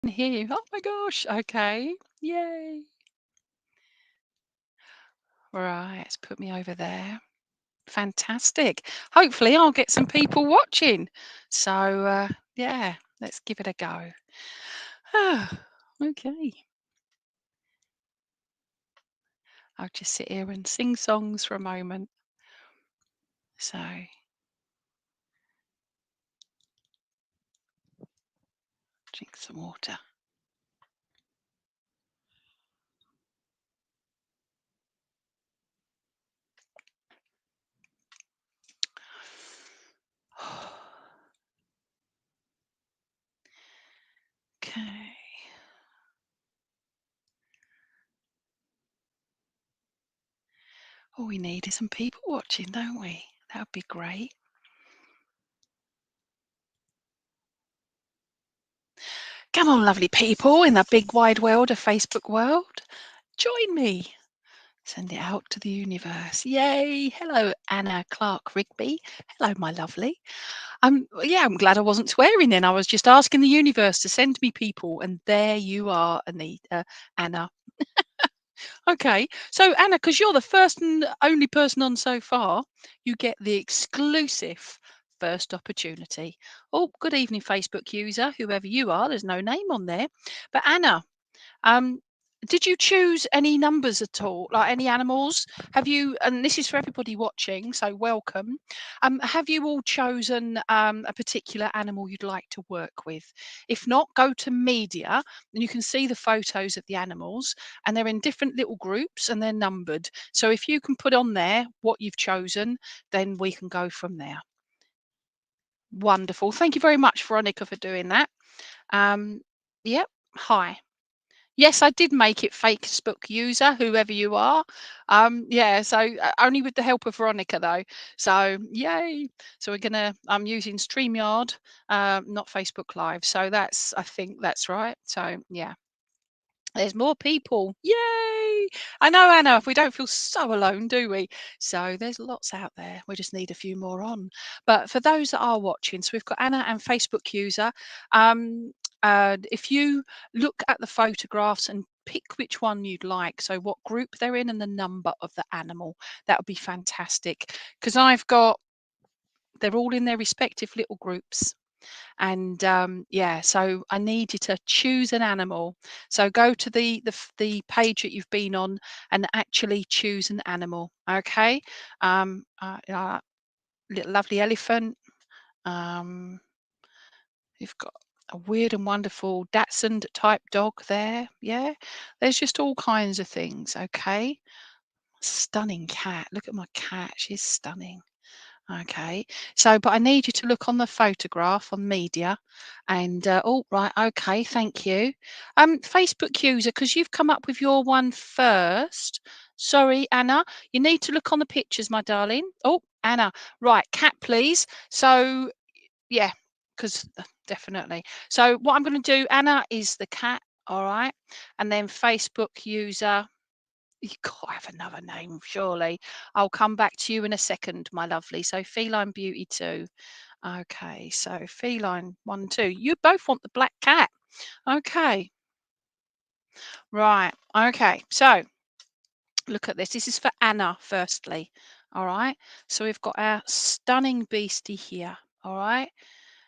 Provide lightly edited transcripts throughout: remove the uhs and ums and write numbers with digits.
can hear you. Oh my gosh. Okay. Yay. Right. Let's put me over there. Fantastic. Hopefully, I'll get some people watching. So, yeah, let's give it a go. Okay. I'll just sit here and sing songs for a moment. So, drink some water. Okay. All we need is some people watching, don't we? That would be great. Come on, lovely people in the big wide world of Facebook world. Join me. Send it out to the universe. Yay. Hello, Anna Clark Rigby. Hello, my lovely. Yeah, I'm glad I wasn't swearing then. I was just asking the universe to send me people, and there you are, Anita, Anna. Okay, so Anna, because you're the first and only person on so far, you get the exclusive first opportunity. Oh, good evening, Facebook user, whoever you are. There's no name on there, but Anna, um, did you choose any numbers at all, like any animals? Have you? And this is for everybody watching, so welcome. Have you all chosen a particular animal you'd like to work with? If not, go to media, and you can see the photos of the animals, and they're in different little groups and they're numbered. So if you can put on there what you've chosen, then we can go from there. Wonderful. Thank you very much, Veronica, for doing that. Um, yep. Hi. Yes, I did make it Facebook user, whoever you are. Yeah, so only with the help of Veronica though. So yay! So I'm using StreamYard, not Facebook Live. So I think that's right. So yeah. There's more people. Yay! I know, Anna, we don't feel so alone, do we? So there's lots out there. We just need a few more on. But for those that are watching, so we've got Anna and Facebook user. If you look at the photographs and pick which one you'd like, so what group they're in and the number of the animal, that would be fantastic. Because they're all in their respective little groups. And yeah, so I need you to choose an animal. So go to the page that you've been on and actually choose an animal. Okay, little lovely elephant. Um, you've got a weird and wonderful Dachshund type dog there. Yeah, there's just all kinds of things. Okay, stunning cat. Look at my cat. She's stunning. Okay. So, but I need you to look on the photograph on media and, oh, right. Okay. Thank you. Facebook user, because you've come up with your one first. Sorry, Anna. You need to look on the pictures, my darling. Oh, Anna. Right. Cat, please. So, yeah, because definitely. So, what I'm going to do, Anna, is the cat. All right. And then Facebook user. You got to have another name, surely. I'll come back to you in a second, my lovely. So feline beauty 2. Okay, so feline 1, 2. You both want the black cat. Okay, right. Okay, so look at this. This is for Anna, firstly. All right. So we've got our stunning beastie here. All right.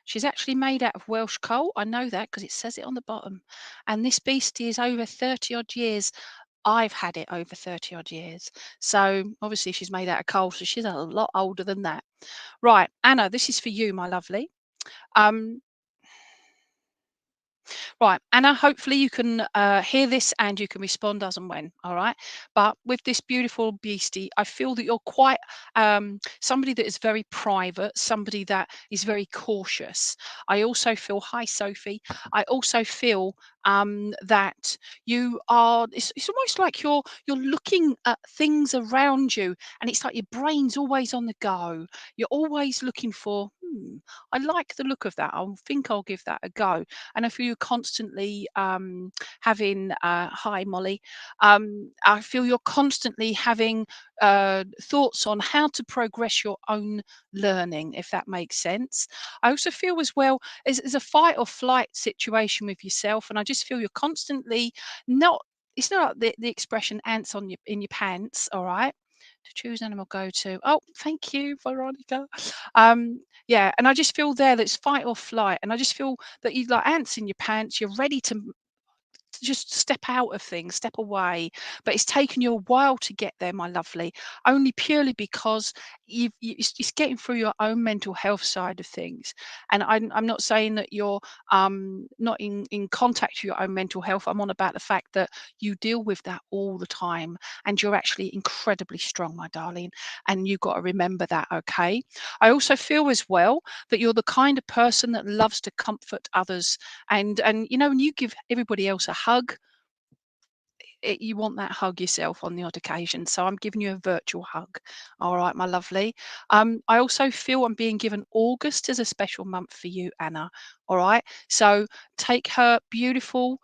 She's actually made out of Welsh coal. I know that because it says it on the bottom. And this beastie is over 30 odd years. I've had it over 30 odd years. So obviously she's made out of coal, so she's a lot older than that. Right, Anna, this is for you, my lovely. Um, Right, Anna, hopefully you can hear this and you can respond as and when. All right. But with this beautiful beastie, I feel that you're quite somebody that is very private, somebody that is very cautious. I also feel, hi, Sophie. I also feel that you are, it's almost like you're looking at things around you and it's like your brain's always on the go. You're always looking for, I like the look of that. I think I'll give that a go. And if you're constantly having, hi Molly, I feel you're constantly having thoughts on how to progress your own learning, if that makes sense. I also feel as well as a fight or flight situation with yourself, and I just feel you're constantly not. It's not the expression ants on your in your pants, all right? To choose animal go to. Oh, thank you, Veronica. Yeah, and I just feel there that it's fight or flight, and I just feel that you like ants in your pants. You're ready to just step out of things, step away. But it's taken you a while to get there, my lovely, only purely because it's getting through your own mental health side of things. And I'm not saying that you're not in contact with your own mental health. I'm on about the fact that you deal with that all the time, and you're actually incredibly strong, my darling. And you've got to remember that, okay? I also feel as well that you're the kind of person that loves to comfort others, and when you give everybody else a hug, you want that hug yourself on the odd occasion. So I'm giving you a virtual hug. All right, my lovely. I also feel I'm being given August as a special month for you, Anna. All right. So take her beautiful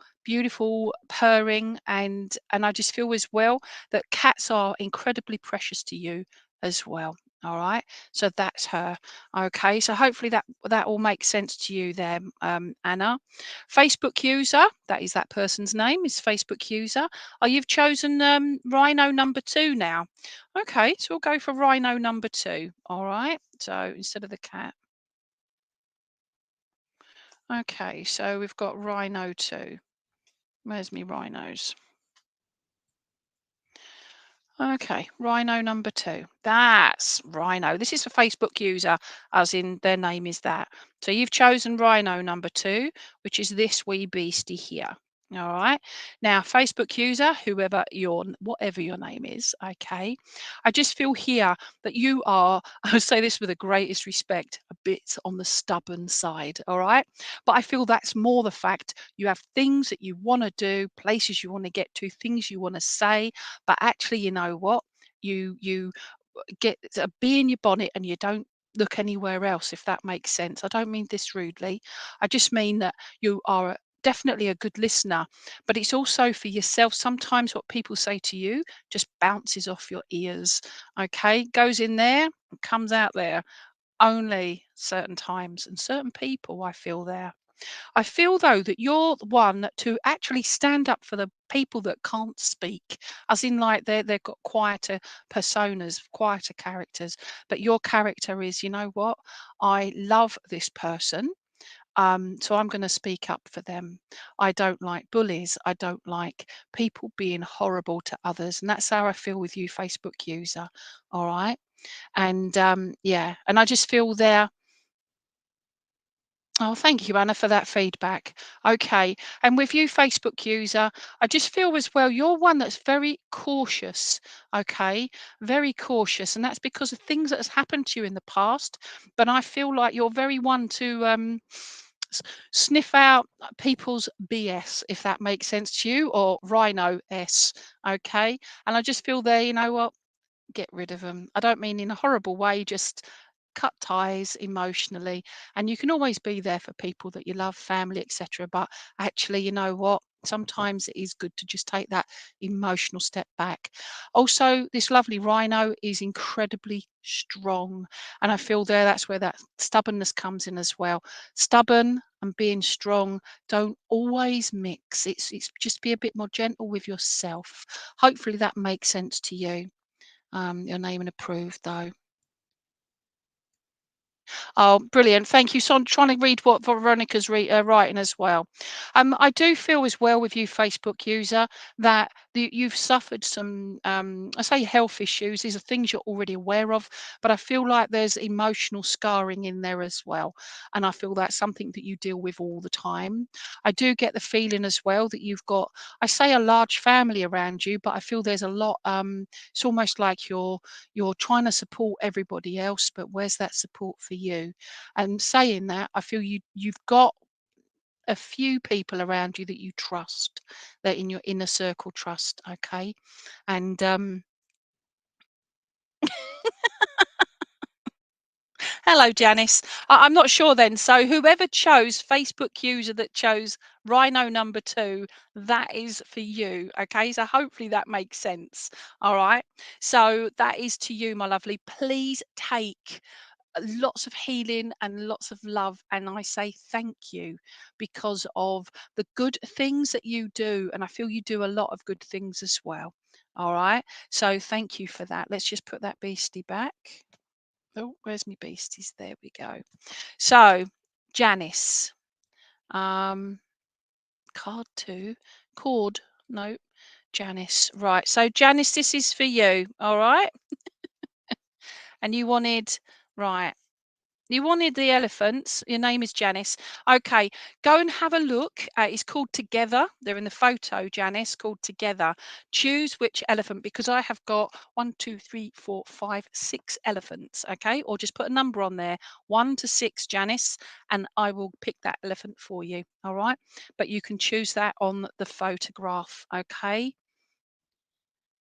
purring, and I just feel as well that cats are incredibly precious to you as well. All right. So that's her. Okay. So hopefully that all makes sense to you there, Anna. Facebook user, that is that person's name, is Facebook user. Oh, you've chosen rhino number two now. Okay, so we'll go for rhino number two. All right. So instead of the cat. Okay, so we've got rhino two. Where's me rhinos? Okay, rhino number two. That's rhino. This is a Facebook user, as in their name is that. So you've chosen rhino number two, which is this wee beastie here. All right. Now, Facebook user, whatever your name is, okay. I just feel here that you are, I would say this with the greatest respect, a bit on the stubborn side. All right. But I feel that's more the fact you have things that you want to do, places you want to get to, things you want to say, but actually, you know what? You get a bee in your bonnet and you don't look anywhere else, if that makes sense. I don't mean this rudely. I just mean that you are definitely a good listener, but it's also for yourself. Sometimes what people say to you just bounces off your ears. Okay, goes in there and comes out there only certain times and certain people. I feel there. I feel though that you're the one to actually stand up for the people that can't speak, as in like they've got quieter personas, quieter characters. But your character is, you know what? I love this person. So I'm going to speak up for them. I don't like bullies. I don't like people being horrible to others. And that's how I feel with you, Facebook user. All right. And yeah, and I just feel there. Oh, thank you, Anna, for that feedback. Okay. And with you, Facebook user, I just feel as well, you're one that's very cautious. Okay. Very cautious. And that's because of things that has happened to you in the past. But I feel like you're very one to s- sniff out people's BS, if that makes sense to you, or rhino S. Okay. And I just feel there, you know what? Get rid of them. I don't mean in a horrible way, just cut ties emotionally. And you can always be there for people that you love, family, etc. But actually, you know what? Sometimes it is good to just take that emotional step back. Also, this lovely rhino is incredibly strong. And I feel there that's where that stubbornness comes in as well. Stubborn and being strong don't always mix. It's just be a bit more gentle with yourself. Hopefully that makes sense to you. Your name and approved though. Oh, brilliant. Thank you. So I'm trying to read what Veronica's writing as well. I do feel as well with you, Facebook user, that you've suffered some, I say health issues. These are things you're already aware of, but I feel like there's emotional scarring in there as well. And I feel that's something that you deal with all the time. I do get the feeling as well that you've got, I say a large family around you, but I feel there's a lot, it's almost like you're trying to support everybody else, but where's that support for you? And saying that, I feel you've got a few people around you that you trust, that in your inner circle trust, okay? And Hello, Janice. I'm not sure then. So whoever chose, Facebook user that chose Rhino number 2, that is for you. Okay, so hopefully that makes sense. All right. So that is to you, my lovely. Please take lots of healing and lots of love. And I say thank you because of the good things that you do. And I feel you do a lot of good things as well. All right. So thank you for that. Let's just put that beastie back. Oh, where's my beasties? There we go. So, Janice, um, card 2, chord, no, Janice. Right. So, Janice, this is for you. All right. And you wanted, right. You wanted the elephants. Your name is Janice. Okay, go and have a look. It's called Together. They're in the photo, Janice, called Together. Choose which elephant because I have got 1, 2, 3, 4, 5, 6 elephants. Okay, or just put a number on there, 1 to 6, Janice, and I will pick that elephant for you. All right, but you can choose that on the photograph. Okay.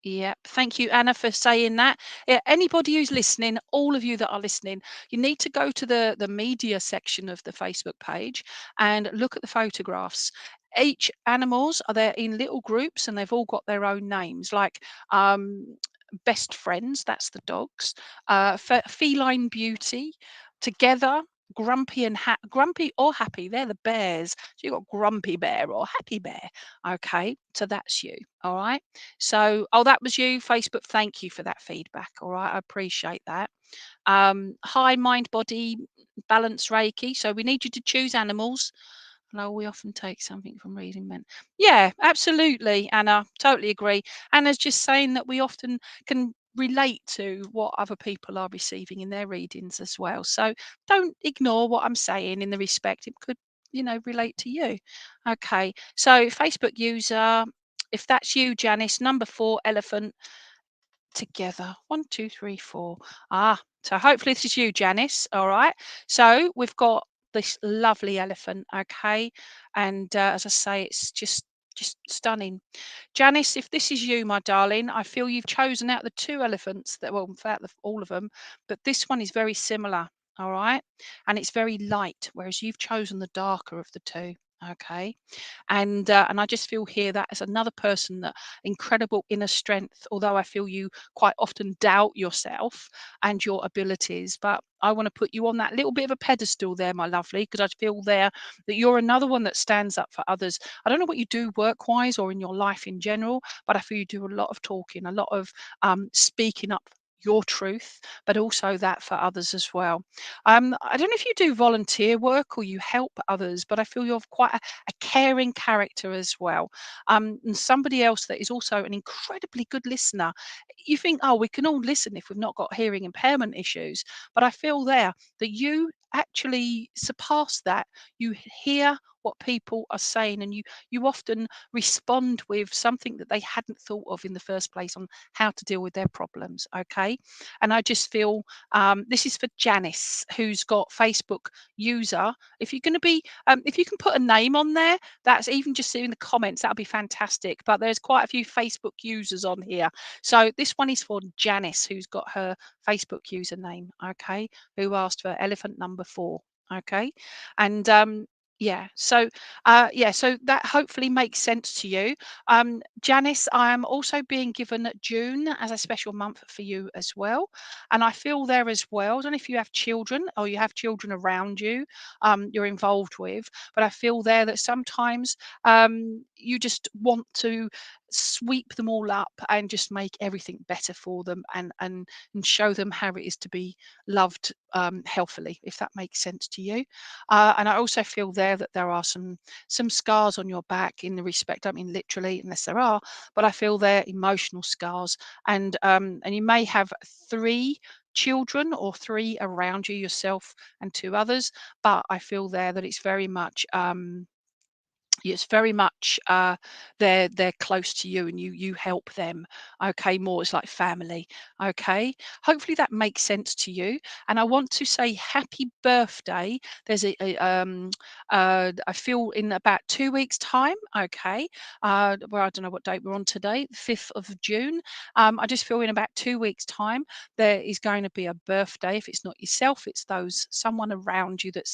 Yeah, thank you, Anna, for saying that. Yeah, anybody who's listening, all of you that are listening, you need to go to the media section of the Facebook page and look at the photographs. Each animals are there in little groups, and they've all got their own names, like best friends. That's the dogs. Feline beauty, together. Grumpy or happy. They're the bears. So you've got grumpy bear or happy bear. Okay, so that's you. All right. So, oh, that was you, Facebook. Thank you for that feedback. All right, I appreciate that. Hi, mind, body, balance, Reiki. So we need you to choose animals. No, we often take something from reading men. Yeah, absolutely, Anna. Totally agree. Anna's just saying that we often can relate to what other people are receiving in their readings as well. So don't ignore what I'm saying in the respect it could, relate to you. Okay. So Facebook user, if that's you, Janice, number 4, elephant, together. 1, 2, 3, 4. So hopefully this is you, Janice. All right. So we've got this lovely elephant. Okay. And as I say, it's just stunning. Janice, if this is you, my darling, I feel you've chosen out the 2 elephants that, well, in fact, all of them, but this one is very similar. All right. And it's very light, whereas you've chosen the darker of the 2. Okay. And I just feel here that as another person that incredible inner strength, although I feel you quite often doubt yourself and your abilities, but I want to put you on that little bit of a pedestal there, my lovely, because I feel there that you're another one that stands up for others. I don't know what you do work wise or in your life in general, but I feel you do a lot of talking, a lot of speaking up your truth, but also that for others as well. I don't know if you do volunteer work or you help others, but I feel you're quite a caring character as well. And somebody else that is also an incredibly good listener. You think, oh, we can all listen if we've not got hearing impairment issues. But I feel there that you actually surpass that. You hear what people are saying and you often respond with something that they hadn't thought of in the first place on how to deal with their problems. Okay. And I just feel this is for Janice, who's got Facebook user. If you're going to be if you can put a name on there, that's even just in the comments, that'll be fantastic. But there's quite a few Facebook users on here. So this one is for Janice, who's got her Facebook username, okay, who asked for elephant number 4. Okay. And so that hopefully makes sense to you. Janice, I am also being given June as a special month for you as well. And I feel there as well. I don't know if you have children or you have children around you you're involved with, but I feel there that sometimes you just want to sweep them all up and just make everything better for them and show them how it is to be loved healthily, if that makes sense to you. And I also feel there that there are some scars on your back in the respect, I mean literally, unless there are, but I feel they're emotional scars. And you may have 3 children or 3 around you, yourself and 2 others, but I feel there that it's very much It's very much they're close to you and you help them. Okay, more it's like family. Okay, hopefully that makes sense to you. And I want to say happy birthday. There's I feel in about 2 weeks time. Okay, well, I don't know what date we're on today, the 5th of June. I just feel in about 2 weeks time there is going to be a birthday. If it's not yourself, it's those someone around you that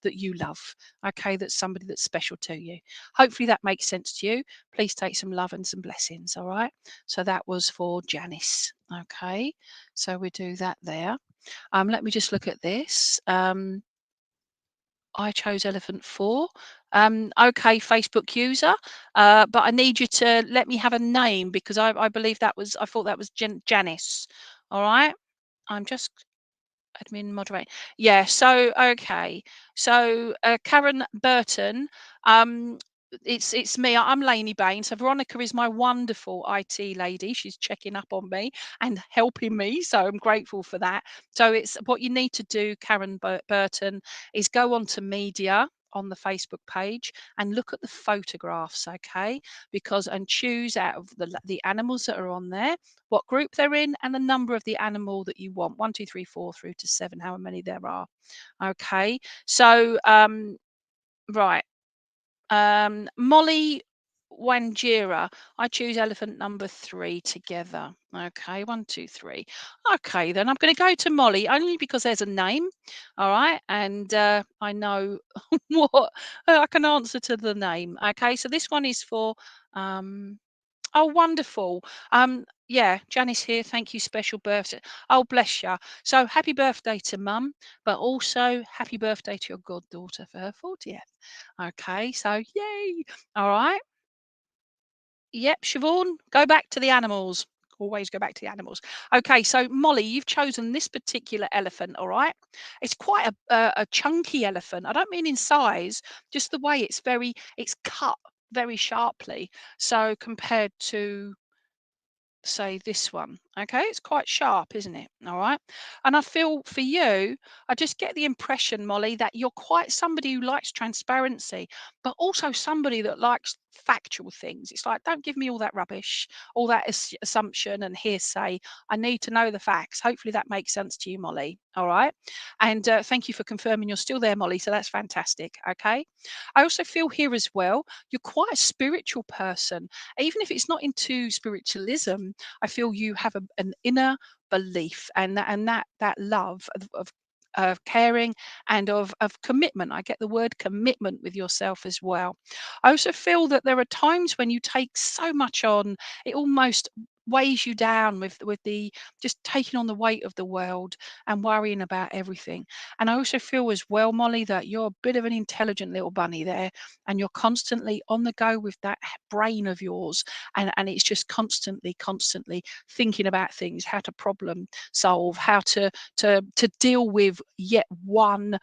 you love. Okay, that's somebody that's special to you. Hopefully that makes sense to you. Please take some love and some blessings. All right. So that was for Janice. Okay. So we do that there. Let me just look at this. I chose elephant four. Okay, Facebook user. But I need you to let me have a name because I believe I thought that was Janice. All right. I'm just admin moderate. Yeah, so okay. So Karen Burton, um, it's me. I'm Lainey Baine. So Veronica is my wonderful IT lady. She's checking up on me and helping me. So I'm grateful for that. So it's what you need to do, Karen Burton, is go on to media on the Facebook page and look at the photographs, okay? Because and choose out of the animals that are on there what group they're in, and the number of the animal that you want 1, 2, 3, 4 through to 7, however many there are. Okay, so right, Molly Wanjira, I choose elephant number 3 together. Okay, 1, 2, 3. Okay, then I'm going to go to Molly only because there's a name. All right, and I know what I can answer to the name. Okay, so this one is for um, oh, wonderful. Yeah, Janice here. Thank you. Special birthday. Oh, bless you. So happy birthday to Mum, but also happy birthday to your goddaughter for her 40th. Okay, so yay. All right. Yep, Siobhan, go back to the animals. Always go back to the animals. Okay, so Molly, you've chosen this particular elephant, all right? It's quite a chunky elephant. I don't mean in size, just the way it's cut very sharply. So compared to say this one. Okay, it's quite sharp, isn't it? All right. And I feel for you, I just get the impression, Molly, that you're quite somebody who likes transparency, but also somebody that likes factual things. It's like, don't give me all that rubbish, all that assumption and hearsay. I need to know the facts. Hopefully that makes sense to you, Molly. All right. And thank you for confirming you're still there, Molly. So that's fantastic. Okay. I also feel here as well, you're quite a spiritual person even if it's not into spiritualism. I feel you have an inner belief and that love of caring and of commitment. I get the word commitment with yourself as well. I also feel that there are times when you take so much on, it almost weighs you down with the just taking on the weight of the world and worrying about everything. And I also feel as well, Molly, that you're a bit of an intelligent little bunny there, and you're constantly on the go with that brain of yours, and it's just constantly thinking about things, how to problem solve, how to deal with yet one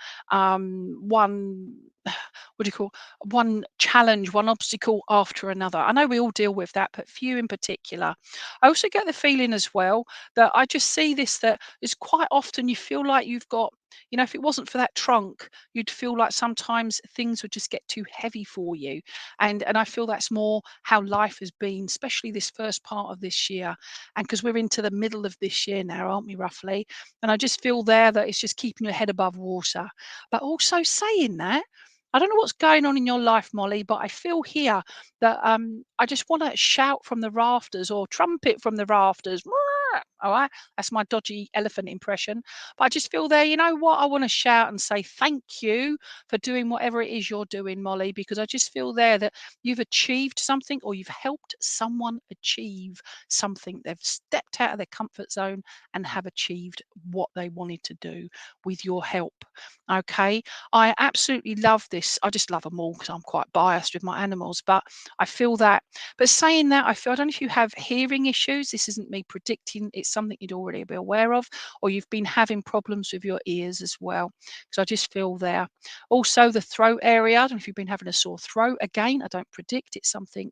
what do you call one challenge, one obstacle after another. I know we all deal with that, but few in particular. I also get the feeling as well that I just see this that is quite often you feel like you've got, if it wasn't for that trunk, you'd feel like sometimes things would just get too heavy for you. And I feel that's more how life has been, especially this first part of this year. And because we're into the middle of this year now, aren't we, roughly? And I just feel there that it's just keeping your head above water. But also saying that, I don't know what's going on in your life, Molly, but I feel here that I just want to shout from the rafters or trumpet from the rafters. All right, that's my dodgy elephant impression. But I just feel there, you know what? I want to shout and say thank you for doing whatever it is you're doing, Molly, because I just feel there that you've achieved something or you've helped someone achieve something. They've stepped out of their comfort zone and have achieved what they wanted to do with your help. Okay. I absolutely love this. I just love them all because I'm quite biased with my animals, but I feel that. But saying that, I don't know if you have hearing issues. This isn't me predicting, it's something you'd already be aware of, or you've been having problems with your ears as well. Because I just feel there. Also, the throat area. I don't know if you've been having a sore throat. Again, I don't predict it's something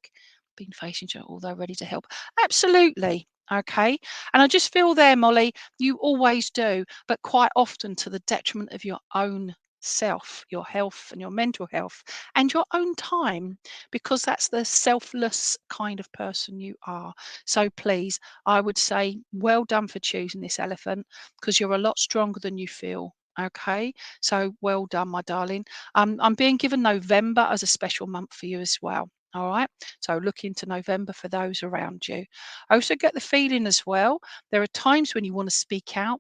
been facing, although ready to help. Absolutely. Okay. And I just feel there, Molly, you always do, but quite often to the detriment of your own self, your health and your mental health and your own time, because that's the selfless kind of person you are. So please, I would say well done for choosing this elephant, because you're a lot stronger than you feel. Okay, so well done, my darling. I'm being given November as a special month for you as well. All right, so look into November for those around you. I also get the feeling as well, there are times when you want to speak out,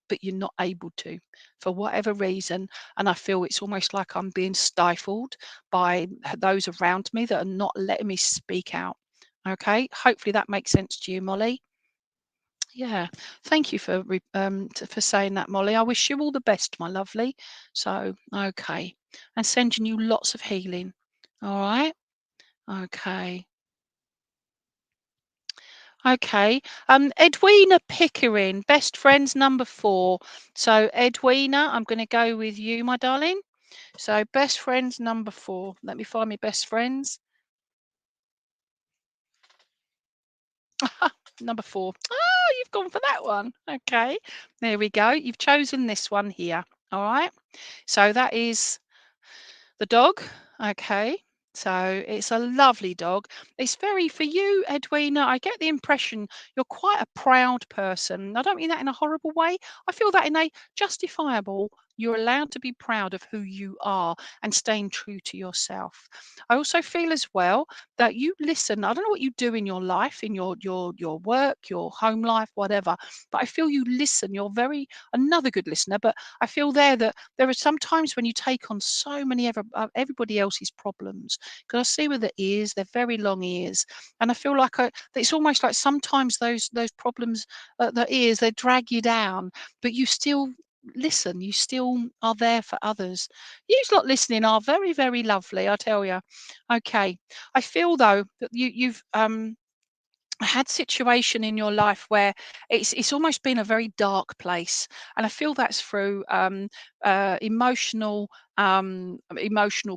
but you're not able to for whatever reason. And I feel it's almost like I'm being stifled by those around me that are not letting me speak out. Okay, hopefully that makes sense to you, Molly. Yeah, thank you for for saying that, Molly. I wish you all the best, my lovely. So, okay, and sending you lots of healing. All right. Okay. Okay. Edwina Pickering, best friends number 4. So, Edwina, I'm going to go with you, my darling. So, best friends number 4. Let me find my best friends. Number 4. Oh, you've gone for that one. Okay. There we go. You've chosen this one here. All right. So, that is the dog. Okay. So it's a lovely dog. It's very, for you, Edwina, I get the impression you're quite a proud person. I don't mean that in a horrible way. I feel that in a justifiable, you're allowed to be proud of who you are and staying true to yourself. I also feel as well that you listen. I don't know what you do in your life, in your work, your home life, whatever, but I feel you listen. You're very another good listener, but I feel there are some times when you take on so many everybody else's problems, because I see with the ears, they're very long ears, and I feel like it's almost like sometimes those problems, the ears, they drag you down, but you still listen. You still are there for others. You lot listening are very, very lovely, I tell you. Okay, I feel though that you've had situation in your life where it's almost been a very dark place, and I feel that's through emotional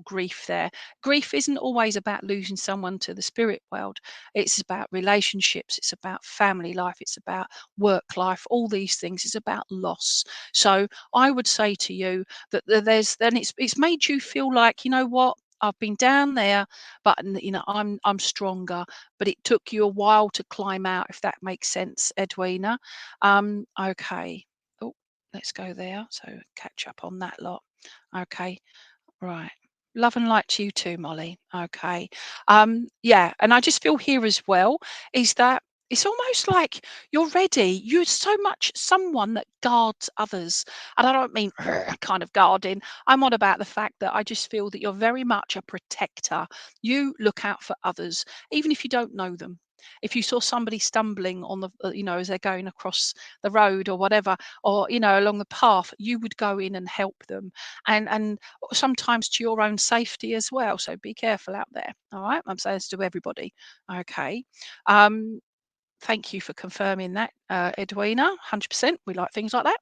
grief. There, grief isn't always about losing someone to the spirit world. It's about relationships, it's about family life, it's about work life, all these things. It's about loss. So I would say to you that there's then it's made you feel like, you know what, I've been down there, but I'm stronger, but it took you a while to climb out, if that makes sense, Edwina. Okay. Oh, let's go there. So catch up on that lot. Okay. Right. Love and light to you too, Molly. Okay. Yeah, and I just feel here as well is that it's almost like you're ready. You're so much someone that guards others. And I don't mean kind of guarding. I'm on about the fact that I just feel that you're very much a protector. You look out for others, even if you don't know them. If you saw somebody stumbling on as they're going across the road or whatever, or, along the path, you would go in and help them. And sometimes to your own safety as well. So be careful out there. All right. I'm saying this to everybody. Okay. Um, Thank you for confirming that, Edwina. 100%. We like things like that.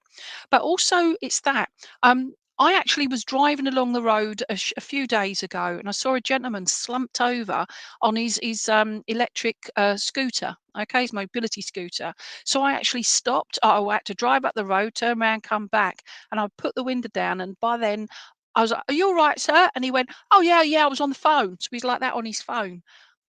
But also, it's that. I actually was driving along the road a few days ago, and I saw a gentleman slumped over on his electric scooter. Okay, his mobility scooter. So I actually stopped. I had to drive up the road, turn around, come back, and I put the window down. And by then, I was like, "Are you all right, sir?" And he went, "Oh yeah, yeah, I was on the phone." So he's like that on his phone.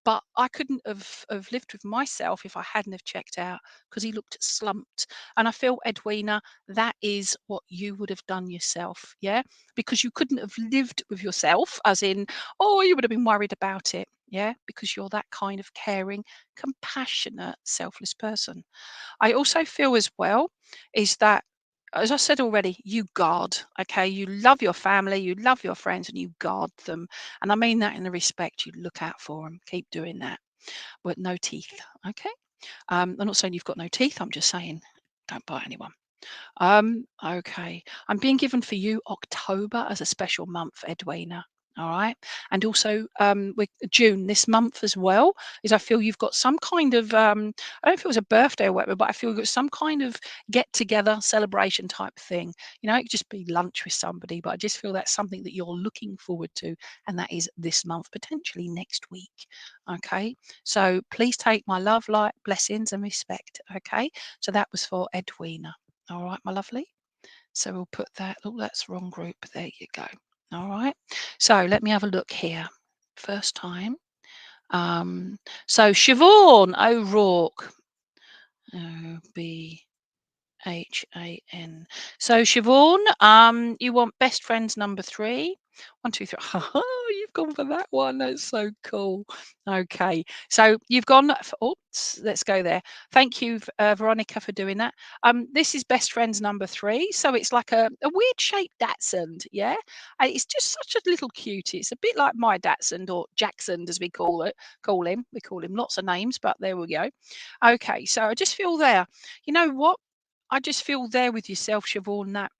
But I couldn't have lived with myself if I hadn't have checked out, because he looked slumped. And I feel, Edwina, that is what you would have done yourself. Yeah. Because you couldn't have lived with yourself, as in, oh, you would have been worried about it. Yeah. Because you're that kind of caring, compassionate, selfless person. I also feel as well is that, as I said already, you guard, okay? You love your family, you love your friends, and you guard them. And I mean that in the respect you look out for them. Keep doing that. But no teeth, okay? I'm not saying you've got no teeth. I'm just saying don't bite anyone. Okay. I'm being given for you October as a special month, Edwina. All right. And also with June this month as well, is I feel you've got some kind of I don't know if it was a birthday or whatever, but I feel you've got some kind of get together celebration type thing. It could just be lunch with somebody, but I just feel that's something that you're looking forward to, and that is this month, potentially next week. Okay. So please take my love, light, blessings, and respect. Okay. So that was for Edwina. All right, my lovely. So we'll put that. Oh, that's the wrong group. There you go. All right. So let me have a look here. First time. So Siobhan O'Rourke. O'Bhan. So Siobhan, you want best friends number 3? 1, 2, 3. Oh, you've gone for that one. That's so cool. Okay, so you've gone for, oops, let's go there. Thank you, Veronica, for doing that. This is best friends number 3. So it's like a weird shaped dachshund, yeah? And it's just such a little cutie. It's a bit like my dachshund, or Jackson as we call him. We call him lots of names, but there we go. Okay, so I just feel there. You know what? I just feel there with yourself, Siobhan, that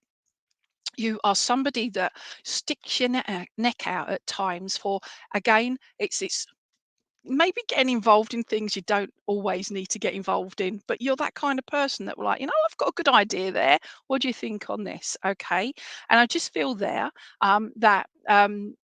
you are somebody that sticks your neck out at times for, again, it's maybe getting involved in things you don't always need to get involved in, but you're that kind of person that will, like, I've got a good idea there. What do you think on this? Okay. And I just feel there that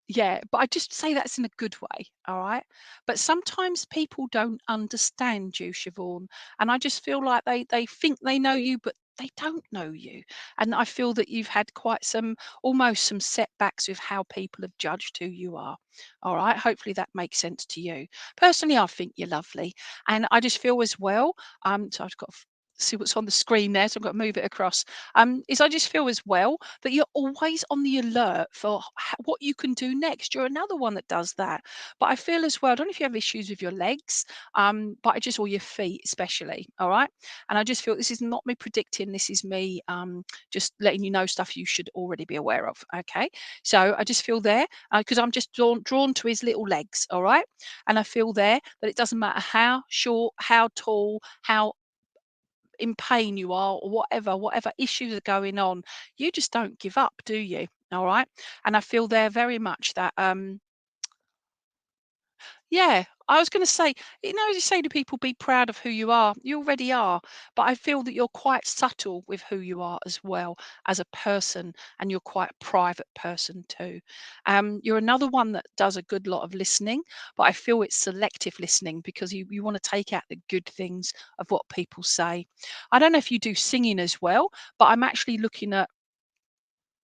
yeah, but I just say that's in a good way. All right. But sometimes people don't understand you, Siobhan. And I just feel like they think they know you, but they don't know you. And I feel that you've had quite some, almost some setbacks with how people have judged who you are. All right. Hopefully that makes sense to you. Personally, I think you're lovely, and I just feel as well. So I've got to see what's on the screen there, so I've got to move it across. Is I just feel as well that you're always on the alert for what you can do next. You're another one that does that. But I feel as well. I don't know if you have issues with your legs, but I just, or your feet especially. All right, and I just feel this is not me predicting. This is me just letting you know stuff you should already be aware of. Okay, so I just feel there because I'm just drawn to his little legs. All right, and I feel there that it doesn't matter how short, how tall, how in pain you are, or whatever issues are going on, you just don't give up, do you? All right. And I feel there very much that yeah, I was going to say, you say to people, be proud of who you are. You already are. But I feel that you're quite subtle with who you are as well as a person, and you're quite a private person too. You're another one that does a good lot of listening, but I feel it's selective listening because you want to take out the good things of what people say. I don't know if you do singing as well, but I'm actually looking at,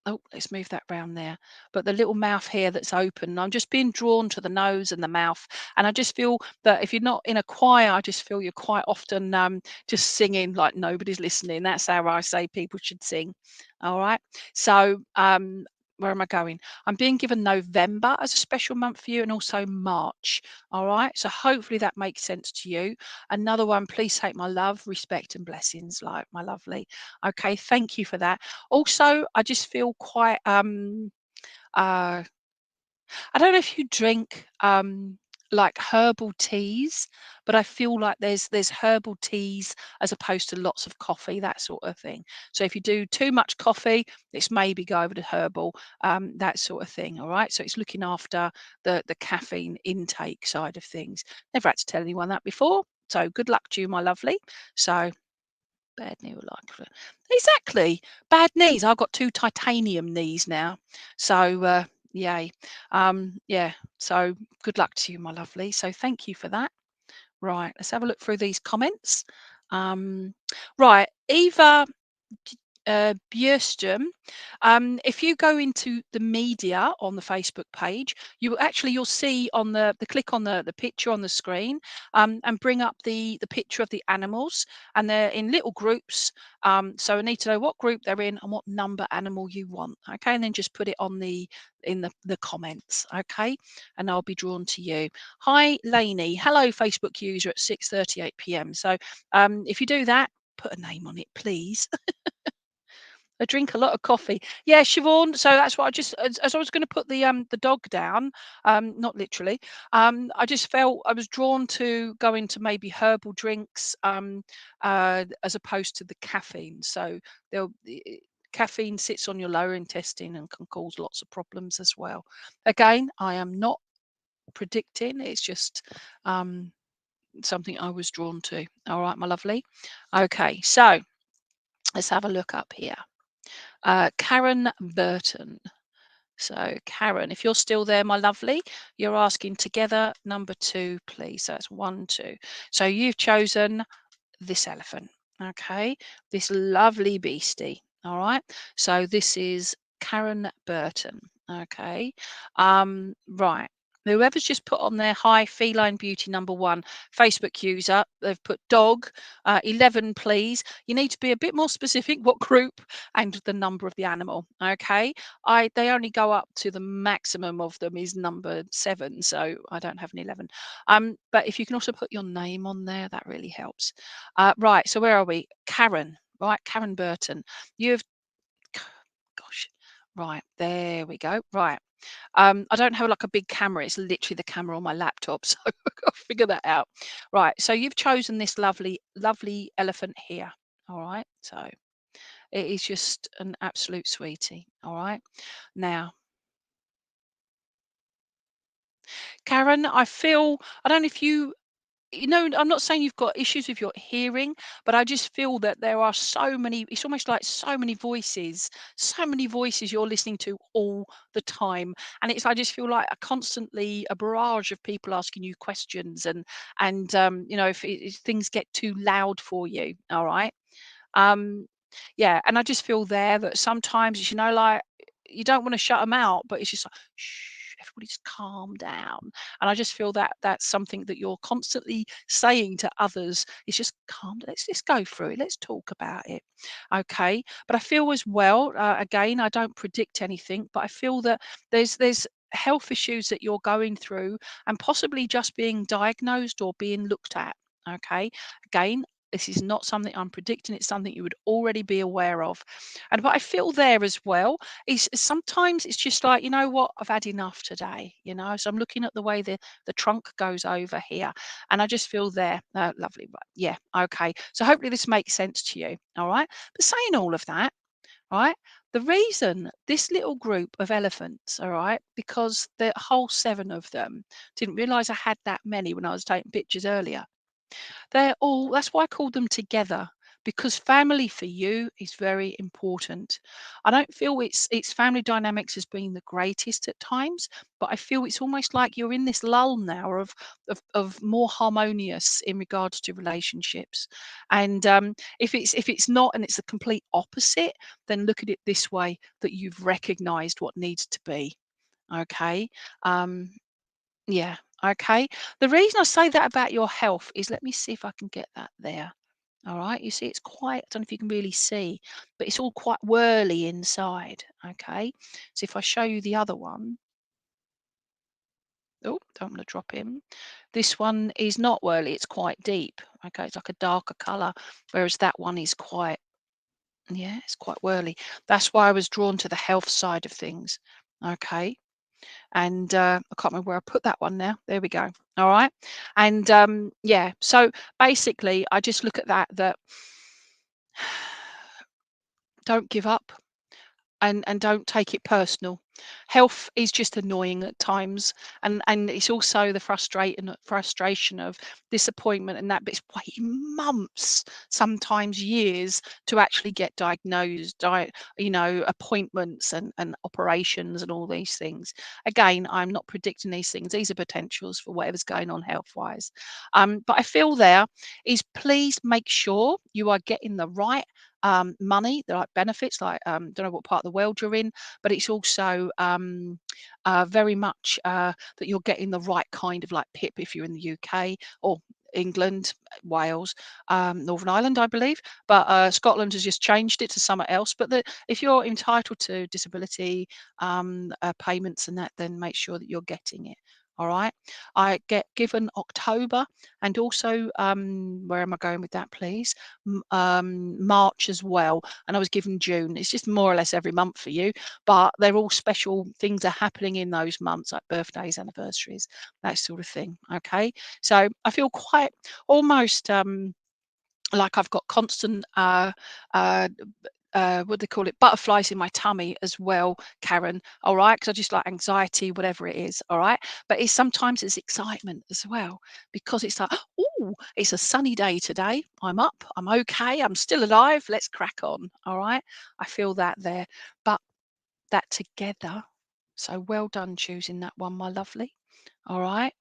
oh, let's move that round there. But the little mouth here that's open, I'm just being drawn to the nose and the mouth. And I just feel that if you're not in a choir, I just feel you're quite often just singing like nobody's listening. That's how I say people should sing. All right. So where am I going? I'm being given November as a special month for you, and also March. All right. So hopefully that makes sense to you. Another one, please take my love, respect, and blessings, like my lovely. Okay, thank you for that. Also, I just feel quite uh I don't know if you drink like herbal teas, but I feel like there's herbal teas as opposed to lots of coffee, that sort of thing. So if you do too much coffee, it's maybe go over to herbal, that sort of thing. All right. So it's looking after the caffeine intake side of things. Never had to tell anyone that before. So good luck to you, my lovely. So bad knee would like exactly. Bad knees. I've got 2 titanium knees now. So yay. Yeah. So good luck to you, my lovely. So thank you for that. Right. Let's have a look through these comments. Right. Eva Björström. If you go into the media on the Facebook page, you'll see on the click on the picture on the screen, and bring up the picture of the animals, and they're in little groups. So I need to know what group they're in and what number animal you want. Okay, and then just put it on in the comments. Okay, and I'll be drawn to you. Hi, Lainey. Hello, Facebook user at 6:38 p.m. So if you do that, put a name on it, please. I drink a lot of coffee. Yeah, Siobhan. So that's what I just, as I was going to put the dog down, not literally. I just felt I was drawn to go into maybe herbal drinks, as opposed to the caffeine. So caffeine sits on your lower intestine and can cause lots of problems as well. Again, I am not predicting. It's just something I was drawn to. All right, my lovely. Okay, so let's have a look up here. Karen Burton. So, Karen, if you're still there, my lovely, you're asking together number 2, please. So that's 1, 2. So you've chosen this elephant. Okay, this lovely beastie. All right. So this is Karen Burton. Okay. Right. Whoever's just put on their high feline beauty number one Facebook user, they've put dog 11, please. You need to be a bit more specific what group and the number of the animal. Okay. They only go up to the maximum of them is number 7, so I don't have an 11. But if you can also put your name on there, that really helps. Right. So where are we? Karen. Right, Karen Burton. You've gosh, right, there we go. Right. I don't have like a big camera, it's literally the camera on my laptop, so I'll figure that out. Right, so you've chosen this lovely, lovely elephant here. All right, so it is just an absolute sweetie. All right. Now, Karen, I don't know if I'm not saying you've got issues with your hearing, but I just feel that there are so many, it's almost like so many voices you're listening to all the time. And I just feel like constantly a barrage of people asking you questions if things get too loud for you. All right. Um, yeah, and I just feel there that sometimes, like you don't want to shut them out, but it's just like, shh, everybody just calm down. And I just feel that that's something that you're constantly saying to others. It's just calm. Let's just go through it. Let's talk about it. Okay. But I feel as well, again, I don't predict anything, but I feel that there's health issues that you're going through and possibly just being diagnosed or being looked at. Okay. Again, this is not something I'm predicting, it's something you would already be aware of. And what I feel there as well is sometimes it's just like, you know what, I've had enough today, So I'm looking at the way the trunk goes over here, and I just feel there. Lovely. Right. Yeah, okay. So hopefully this makes sense to you. All right. But saying all of that, right? The reason this little group of elephants, all right, because the whole 7 of them, didn't realize I had that many when I was taking pictures earlier. That's why I called them together, because family for you is very important. I don't feel it's family dynamics has been the greatest at times, but I feel it's almost like you're in this lull now of more harmonious in regards to relationships. And if it's not and it's the complete opposite, then look at it this way, that you've recognized what needs to be. Okay. Um, yeah, okay. The reason I say that about your health is, let me see if I can get that there. All right, you see, it's quite, I don't know if you can really see, but it's all quite whirly inside. Okay, so if I show you the other one, oh, don't want to drop him. This one is not whirly, it's quite deep. Okay, it's like a darker color, whereas that one is quite, yeah, it's quite whirly. That's why I was drawn to the health side of things. Okay. And I can't remember where I put that one now. There we go. All right. And yeah, so basically, I just look at that don't give up, and don't take it personal. Health is just annoying at times, and it's also the frustration of disappointment and that, but it's waiting months, sometimes years, to actually get diagnosed, appointments and operations and all these things. Again, I'm not predicting these things. These are potentials for whatever's going on health wise. But I feel there is, please make sure you are getting the right money, the right benefits. Like, don't know what part of the world you're in, but it's also very much that you're getting the right kind of like PIP if you're in the UK or England, Wales, Northern Ireland, I believe. But Scotland has just changed it to somewhere else. But if you're entitled to disability payments and that, then make sure that you're getting it. All right. I get given October, and also, where am I going with that, please? March as well, and I was given June. It's just more or less every month for you, but they're all special things are happening in those months, like birthdays, anniversaries, that sort of thing. Okay, so I feel quite almost like I've got constant uh, what do they call it, butterflies in my tummy as well, Karen. All right, because I just like anxiety, whatever it is. All right, but sometimes it's excitement as well, because it's like, oh, it's a sunny day today. I'm up. I'm okay. I'm still alive. Let's crack on. All right, I feel that there, but that together. So well done choosing that one, my lovely. All right.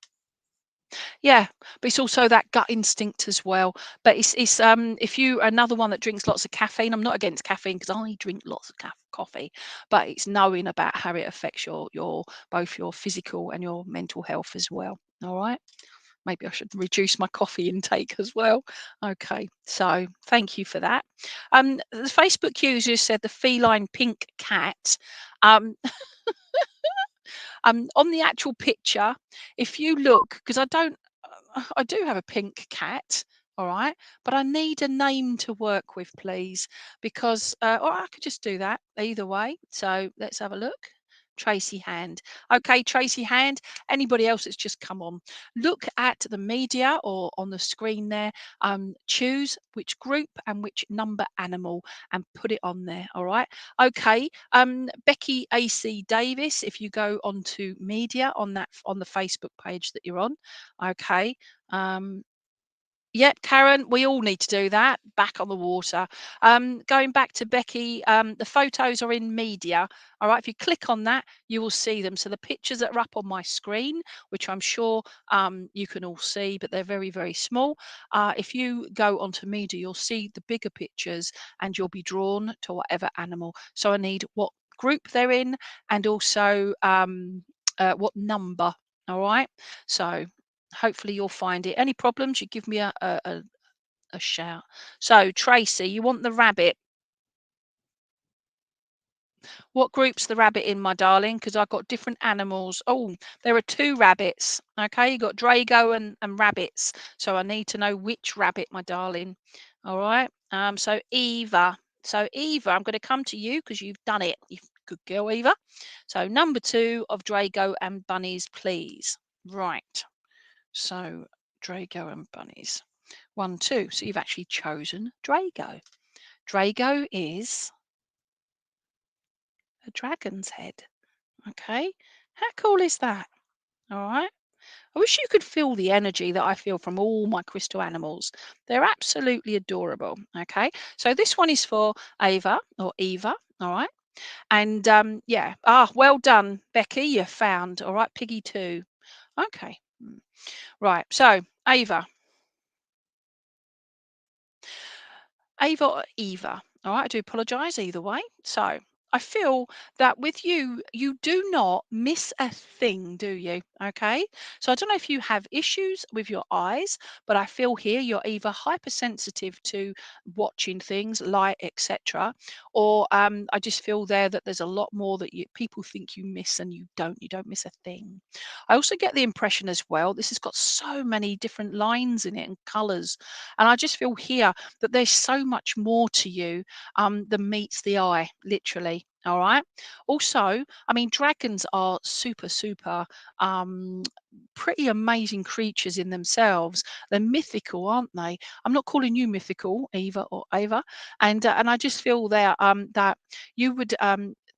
Yeah, but it's also that gut instinct as well. But it's if you another one that drinks lots of caffeine. I'm not against caffeine because I drink lots of coffee, but it's knowing about how it affects your both your physical and your mental health as well. All right. Maybe I should reduce my coffee intake as well. Okay, so thank you for that. The Facebook user said the feline pink cat. Um, on the actual picture, if you look, because I do have a pink cat, all right, but I need a name to work with, please, because, or I could just do that either way. So let's have a look. Tracy Hand. Okay, Tracy Hand. Anybody else that's just come on, look at the media or on the screen there. Choose which group and which number animal and put it on there. All right. Okay. Becky AC Davis. If you go onto media on that on the Facebook page that you're on, okay. Um, Yep, Karen, we all need to do that. Back on the water. Going back to Becky, the photos are in media. All right, if you click on that, you will see them. So the pictures that are up on my screen, which I'm sure you can all see, but they're very, very small. If you go onto media, you'll see the bigger pictures and you'll be drawn to whatever animal. So I need what group they're in and also what number. All right. So hopefully you'll find it. Any problems, you give me a shout. So, Tracy, you want the rabbit. What group's the rabbit in, my darling? Because I've got different animals. Oh, there are two rabbits. Okay, you got Drago and rabbits. So I need to know which rabbit, my darling. All right. So Eva. So Eva, I'm going to come to you because you've done it. You good girl, Eva. So number two of Drago and bunnies, please. Right. So Drago and bunnies. 1, 2. So you've actually chosen Drago. Drago is a dragon's head. Okay. How cool is that? All right. I wish you could feel the energy that I feel from all my crystal animals. They're absolutely adorable. Okay. So this one is for Ava or Eva. All right. And yeah. Well done, Becky. You found. All right. Piggy 2. Okay. Right. So Ava. Ava or Eva. All right, I do apologize either way. So I feel that with you, you do not miss a thing, do you? Okay. So I don't know if you have issues with your eyes, but I feel here you're either hypersensitive to watching things, light, etc., or I just feel there that there's a lot more that people think you miss and you don't. You don't miss a thing. I also get the impression as well. This has got so many different lines in it and colors, and I just feel here that there's so much more to you than meets the eye, literally. All right. Also, I mean, dragons are super, super um, pretty amazing creatures in themselves. They're mythical, aren't they? I'm not calling you mythical, Eva or Ava, and I just feel there that you would.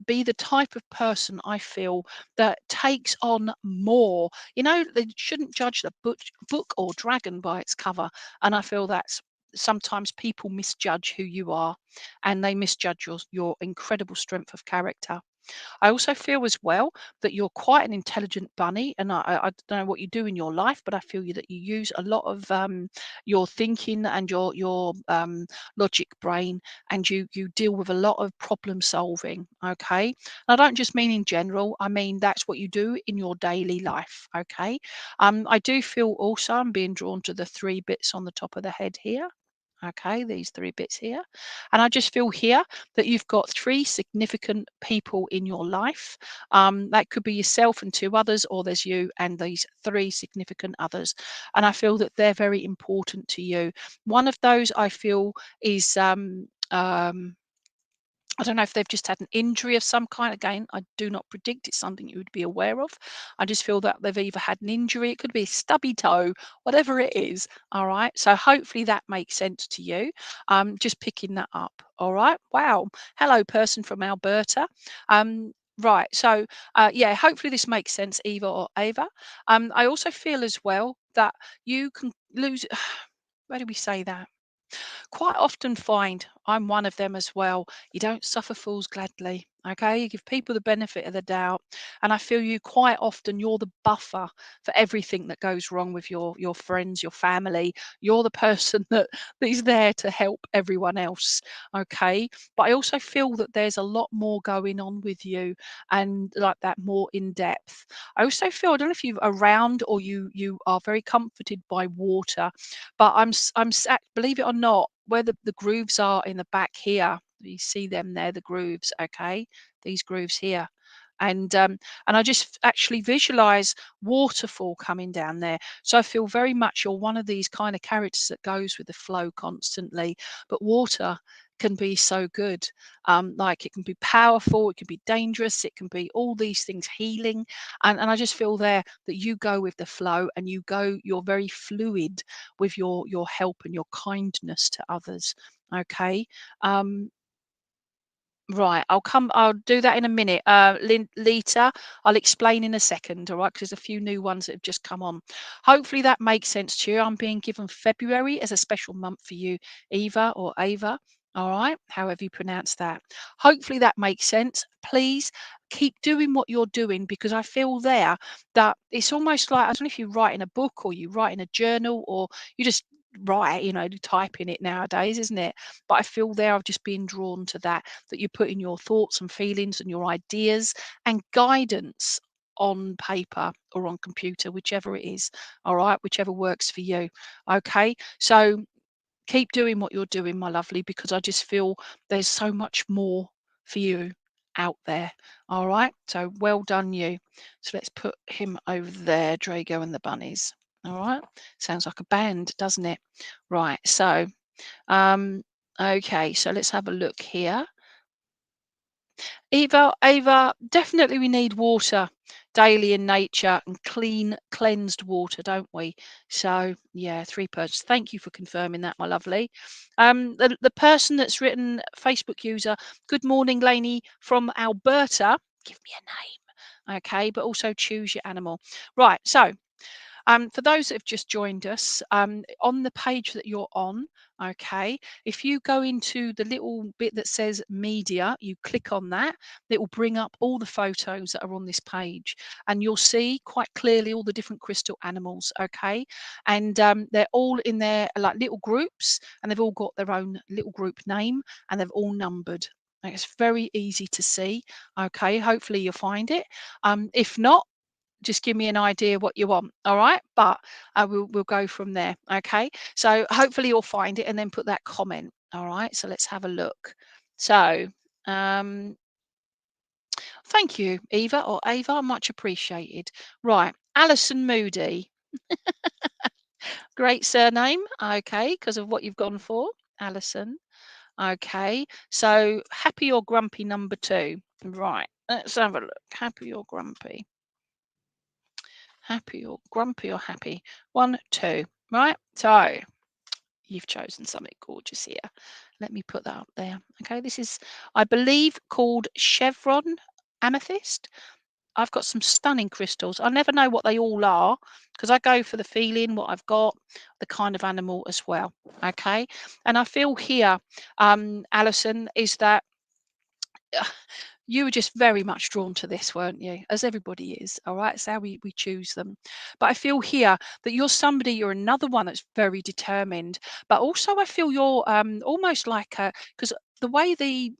Be the type of person I feel that takes on more. You know, they shouldn't judge the book or dragon by its cover, and I feel that's sometimes people misjudge who you are and they misjudge your incredible strength of character. I also feel as well that you're quite an intelligent bunny, and I don't know what you do in your life, but I feel that you use a lot of your thinking and your logic brain, and you deal with a lot of problem solving. Okay, and I don't just mean in general. I mean that's what you do in your daily life. Okay, I do feel also I'm being drawn to the three bits on the top of the head here. Okay, these three bits here. And I just feel here that you've got three significant people in your life. That could be yourself and two others, or there's you and these three significant others. And I feel that they're very important to you. One of those I feel is I don't know if they've just had an injury of some kind. Again, I do not predict it's something you would be aware of. I just feel that they've either had an injury, it could be a stubby toe, whatever it is. All right. So hopefully that makes sense to you. Just picking that up. All right. Wow. Hello, person from Alberta. Right. So yeah, hopefully this makes sense, Eva or Ava. I also feel as well that you can lose. Where do we say that? Quite often find I'm one of them as well. You don't suffer fools gladly. Okay, you give people the benefit of the doubt, and I feel you quite often you're the buffer for everything that goes wrong with your friends, your family. You're the person that is there to help everyone else. Okay, but I also feel that there's a lot more going on with you, and like that more in depth. I also feel, I don't know if you're around or you are very comforted by water, but believe it or not, where the grooves are in the back here. You see them there, the grooves, okay? These grooves here. And I just actually visualize waterfall coming down there. So I feel very much you're one of these kind of characters that goes with the flow constantly. But water can be so good. Like it can be powerful, it can be dangerous, it can be all these things, healing. And I just feel there that you go with the flow and you're very fluid with your help and your kindness to others. Okay. Um, Right, I'll do that in a minute. Lita, I'll explain in a second, all right? Because there's a few new ones that have just come on. Hopefully that makes sense to you. I'm being given February as a special month for you, Eva or Ava, all right? However you pronounce that. Hopefully that makes sense. Please keep doing what you're doing because I feel there that it's almost like, I don't know if you write in a book or you write in a journal or you just write, type in it nowadays, isn't it? But I feel there I've just been drawn to that you put in your thoughts and feelings and your ideas and guidance on paper or on computer, whichever it is, all right, whichever works for you. Okay, so keep doing what you're doing, my lovely, because I just feel there's so much more for you out there. All right, so well done, you. So let's put him over there, Drago and the bunnies. All right, sounds like a band, doesn't it? Right, so okay, so let's have a look here. Ava, definitely we need water daily in nature and clean, cleansed water, don't we? So yeah, 3 persons. Thank you for confirming that, my lovely. The person that's written, Facebook user, good morning, Lainey from Alberta. Give me a name, okay? But also choose your animal. Right. So for those that have just joined us, on the page that you're on, okay, if you go into the little bit that says media, you click on that, it will bring up all the photos that are on this page, and you'll see quite clearly all the different crystal animals, okay, and they're all in their like little groups, and they've all got their own little group name, and they've all numbered. It's very easy to see. Okay, hopefully you'll find it. If not, just give me an idea what you want, all right? But we'll go from there, okay? So hopefully you'll find it and then put that comment, all right? So let's have a look. So um, thank you, Eva or Ava, much appreciated. Right, Alison Moody, great surname, okay, because of what you've gone for, Alison. Okay, so happy or grumpy number 2. Right, let's have a look. Happy or grumpy? Happy or grumpy or happy? 1, 2. Right. So you've chosen something gorgeous here. Let me put that up there. Okay. This is, I believe, called Chevron Amethyst. I've got some stunning crystals. I never know what they all are because I go for the feeling, what I've got, the kind of animal as well. Okay. And I feel here, Alison, is that you were just very much drawn to this, weren't you? As everybody is, all right? It's how we choose them. But I feel here that you're another one that's very determined. But also, I feel you're almost like because the way the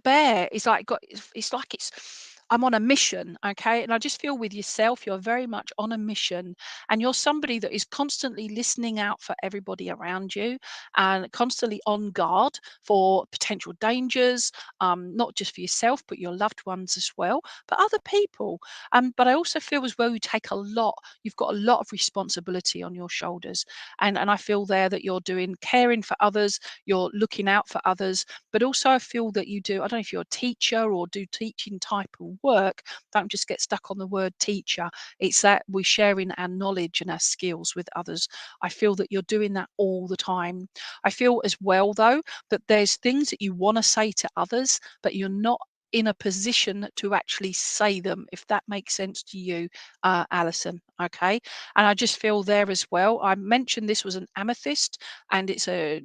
bear is like it's like it's I'm on a mission, okay? And I just feel with yourself, you're very much on a mission, and you're somebody that is constantly listening out for everybody around you and constantly on guard for potential dangers, not just for yourself, but your loved ones as well, but other people. But I also feel as well you take a lot, you've got a lot of responsibility on your shoulders. And I feel there that you're doing caring for others, you're looking out for others, but also I feel that you do, I don't know if you're a teacher or do teaching type of work, don't just get stuck on the word teacher. It's that we're sharing our knowledge and our skills with others. I feel that you're doing that all the time. I feel as well, though, that there's things that you want to say to others, but you're not in a position to actually say them, if that makes sense to you, Alison. Okay. And I just feel there as well. I mentioned this was an amethyst, and it's I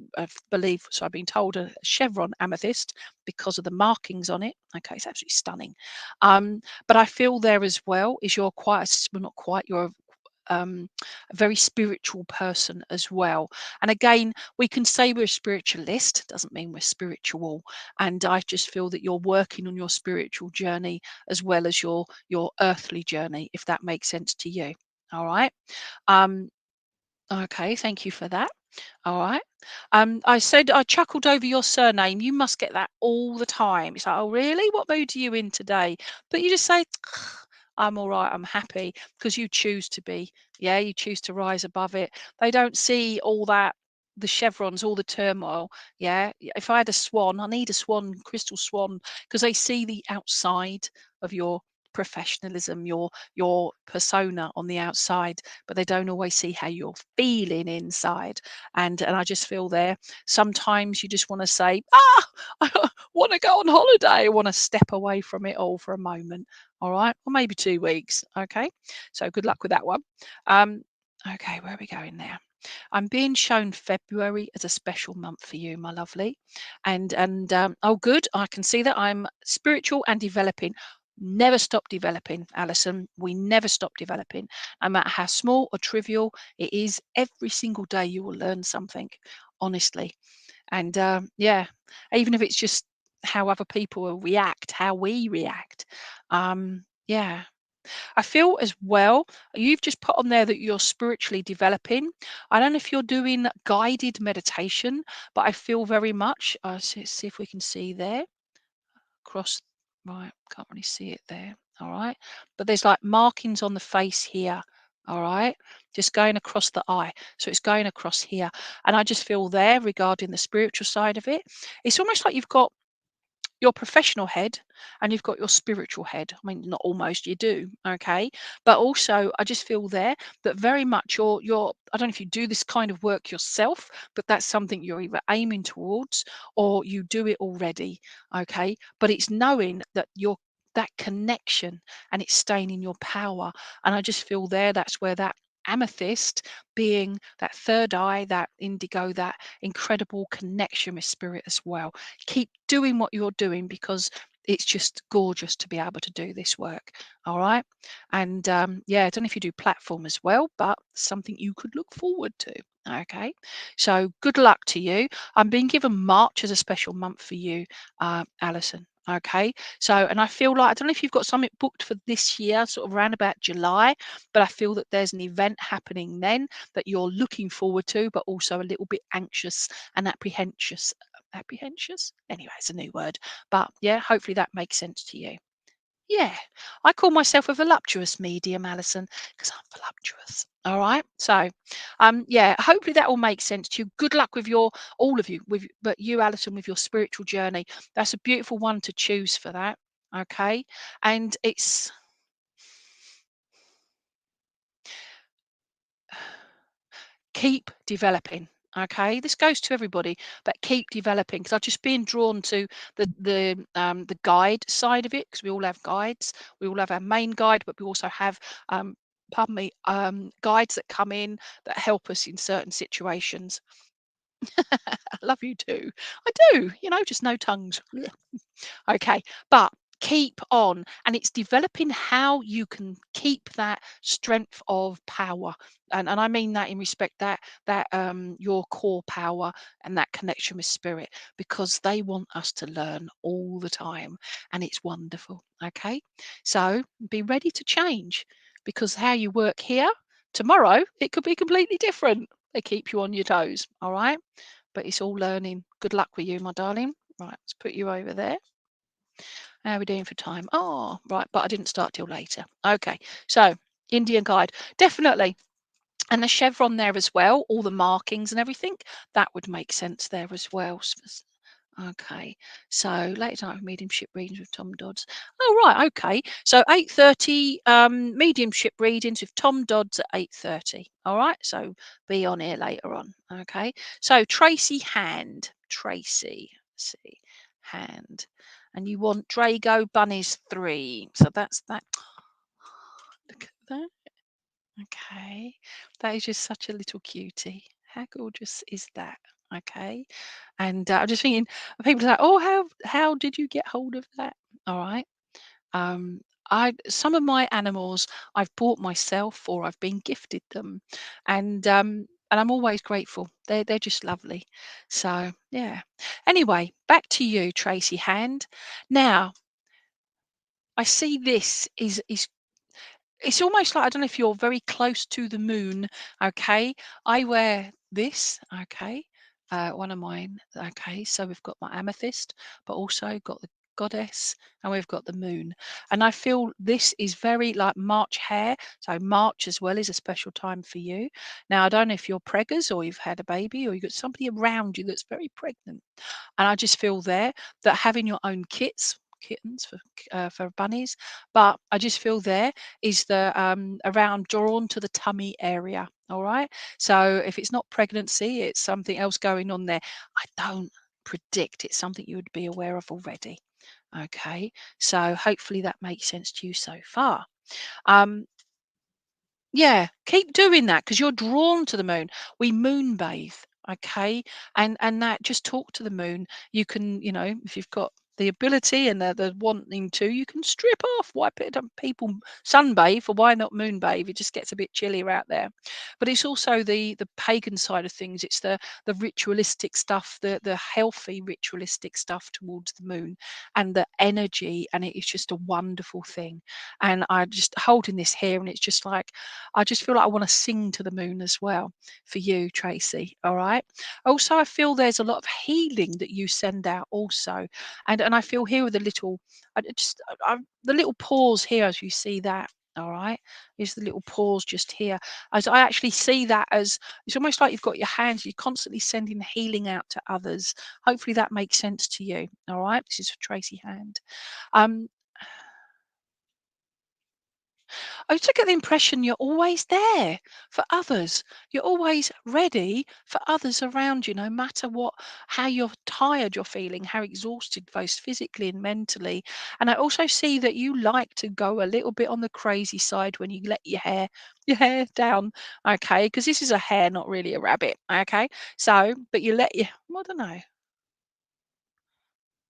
believe, so I've been told, a chevron amethyst because of the markings on it. Okay. It's absolutely stunning. But I feel there as well is you're quite, well, not quite, you're a very spiritual person as well. And again, we can say we're a spiritualist, doesn't mean we're spiritual. And I just feel that you're working on your spiritual journey as well as your earthly journey, if that makes sense to you. All right. Um, okay, thank you for that. All right. I said I chuckled over your surname. You must get that all the time. It's like, oh, really? What mood are you in today? But you just say, I'm all right. I'm happy, because you choose to be. Yeah, you choose to rise above it. They don't see all that, the chevrons, all the turmoil. Yeah. If I had a swan, I need a swan, crystal swan, because they see the outside of your professionalism, your persona on the outside, but they don't always see how you're feeling inside. And I just feel there, sometimes you just want to say, I want to go on holiday, I want to step away from it all for a moment. All right, or maybe 2 weeks. Okay, so good luck with that one. um okay, where are we going now? I'm being shown February as a special month for you, my lovely. And oh, good. I can see that I'm spiritual and developing. Never stop developing, Alison. We never stop developing. No matter how small or trivial it is, every single day you will learn something, honestly. And yeah, even if it's just how other people will react, how we react. Yeah, I feel as well, you've just put on there that you're spiritually developing. I don't know if you're doing guided meditation, but I feel very much, see if we can see there, across, right, can't really see it there. All right. But there's like markings on the face here. All right. Just going across the eye. So it's going across here. And I just feel there, regarding the spiritual side of it, it's almost like you've got your professional head and you've got your spiritual head. I mean, not almost, you do, okay? But also, I just feel there that very much you're I don't know if you do this kind of work yourself, but that's something you're either aiming towards or you do it already, okay? But it's knowing that you're that connection, and it's staying in your power. And I just feel there, that's where that amethyst, being that third eye, that indigo, that incredible connection with spirit as well. Keep doing what you're doing, because it's just gorgeous to be able to do this work. All right. And yeah, I don't know if you do platform as well, but something you could look forward to. Okay. So good luck to you. I'm being given March as a special month for you, Alison. Okay. So, and I feel like, I don't know if you've got something booked for this year, sort of around about July, but I feel that there's an event happening then that you're looking forward to, but also a little bit anxious and apprehensious. Anyway, it's a new word, but yeah, hopefully that makes sense to you. Yeah, I call myself a voluptuous medium, Alison, because I'm voluptuous. All right. So, yeah, hopefully that all makes sense to you. Good luck with your, all of you, but you, Alison, with your spiritual journey. That's a beautiful one to choose for that. Okay. And it's, keep developing. Okay, this goes to everybody, but keep developing, because I've just been drawn to the guide side of it, because we all have guides. We all have our main guide, but we also have, pardon me, guides that come in that help us in certain situations. I love you too. I do, just no tongues. Okay, but keep on, and it's developing how you can keep that strength of power. And I mean that in respect that your core power and that connection with spirit, because they want us to learn all the time, and it's wonderful. Okay, so be ready to change, because how you work here tomorrow, it could be completely different. They keep you on your toes. All right, but it's all learning. Good luck with you, my darling. Right, let's put you over there. How are we doing for time? Oh, right, but I didn't start till later. Okay, so Indian guide, definitely. And the chevron there as well, all the markings and everything, that would make sense there as well. Okay, so late night mediumship readings with Tom Dodds. Oh, right, okay. So 8:30, mediumship readings with Tom Dodds at 8:30. All right, so be on here later on. Okay, so Tracy Hand, Tracy, let's see, Hand. and you want Drago bunnies 3. So that's that. Look at that. Okay. That is just such a little cutie. How gorgeous is that? Okay. And I'm just thinking, people are like, oh, how did you get hold of that? All right. Um, some of my animals I've bought myself or I've been gifted them, and I'm always grateful. They're just lovely. So yeah. Anyway, back to you, Tracy Hand. Now I see this is it's almost like I don't know if you're very close to the moon. Okay, I wear this. Okay, one of mine. Okay, so we've got my amethyst, but also got the goddess, and we've got the moon. And I feel this is very like March hair. So March as well is a special time for you. Now I don't know if you're preggers or you've had a baby or you've got somebody around you that's very pregnant. And I just feel there that having your own kittens for bunnies, but I just feel there is the around drawn to the tummy area. All right. So if it's not pregnancy, it's something else going on there. I don't predict it's something you would be aware of already. Okay. So hopefully that makes sense to you so far. Um, yeah, keep doing that because you're drawn to the moon. We moon bathe, okay? And that just talk to the moon. You can, if you've got the ability and the wanting to, you can strip off. Why don't people sunbathe or why not moon bathe? It just gets a bit chillier out there. But it's also the pagan side of things. It's the ritualistic stuff, the healthy ritualistic stuff towards the moon and the energy, and it is just a wonderful thing. And I just holding this here, and it's just like I just feel like I want to sing to the moon as well for you, Tracy. All right. Also, I feel there's a lot of healing that you send out also, and I feel here with the little, the little pause here as you see that. All right, is the little pause just here. As I actually see that as it's almost like you've got your hands, you're constantly sending healing out to others. Hopefully that makes sense to you. All right, this is for Tracy Hand. Um, I just get the impression you're always there for others. You're always ready for others around you, no matter how you're tired you're feeling, how exhausted, both physically and mentally. And I also see that you like to go a little bit on the crazy side when you let your hair down. Okay, because this is a hare, not really a rabbit. Okay, so but you let your, I don't know.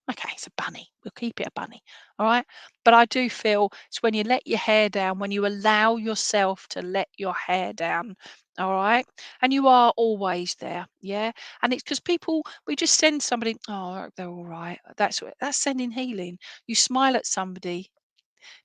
Okay, it's a bunny. We'll keep it a bunny. All right. But I do feel it's when you let your hair down, when you allow yourself to let your hair down. All right. And you are always there. Yeah. And it's because people, we just send somebody, oh, they're all right. That's sending healing. You smile at somebody,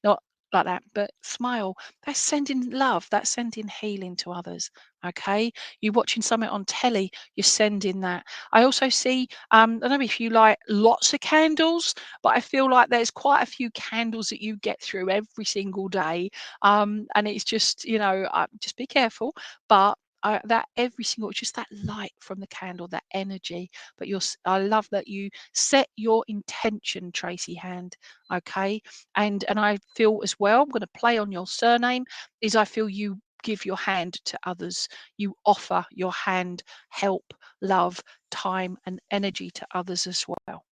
not like that, but smile. That's sending love. That's sending healing to others. Okay. You're watching something on telly, you're sending that. I also see, I don't know if you like lots of candles, but I feel like there's quite a few candles that you get through every single day. And it's just, just be careful. But that every single, just that light from the candle, that energy. But I love that you set your intention, Tracy Hand. Okay, and I feel as well, I'm going to play on your surname, is I feel you give your hand to others. You offer your hand, help, love, time, and energy to others as well.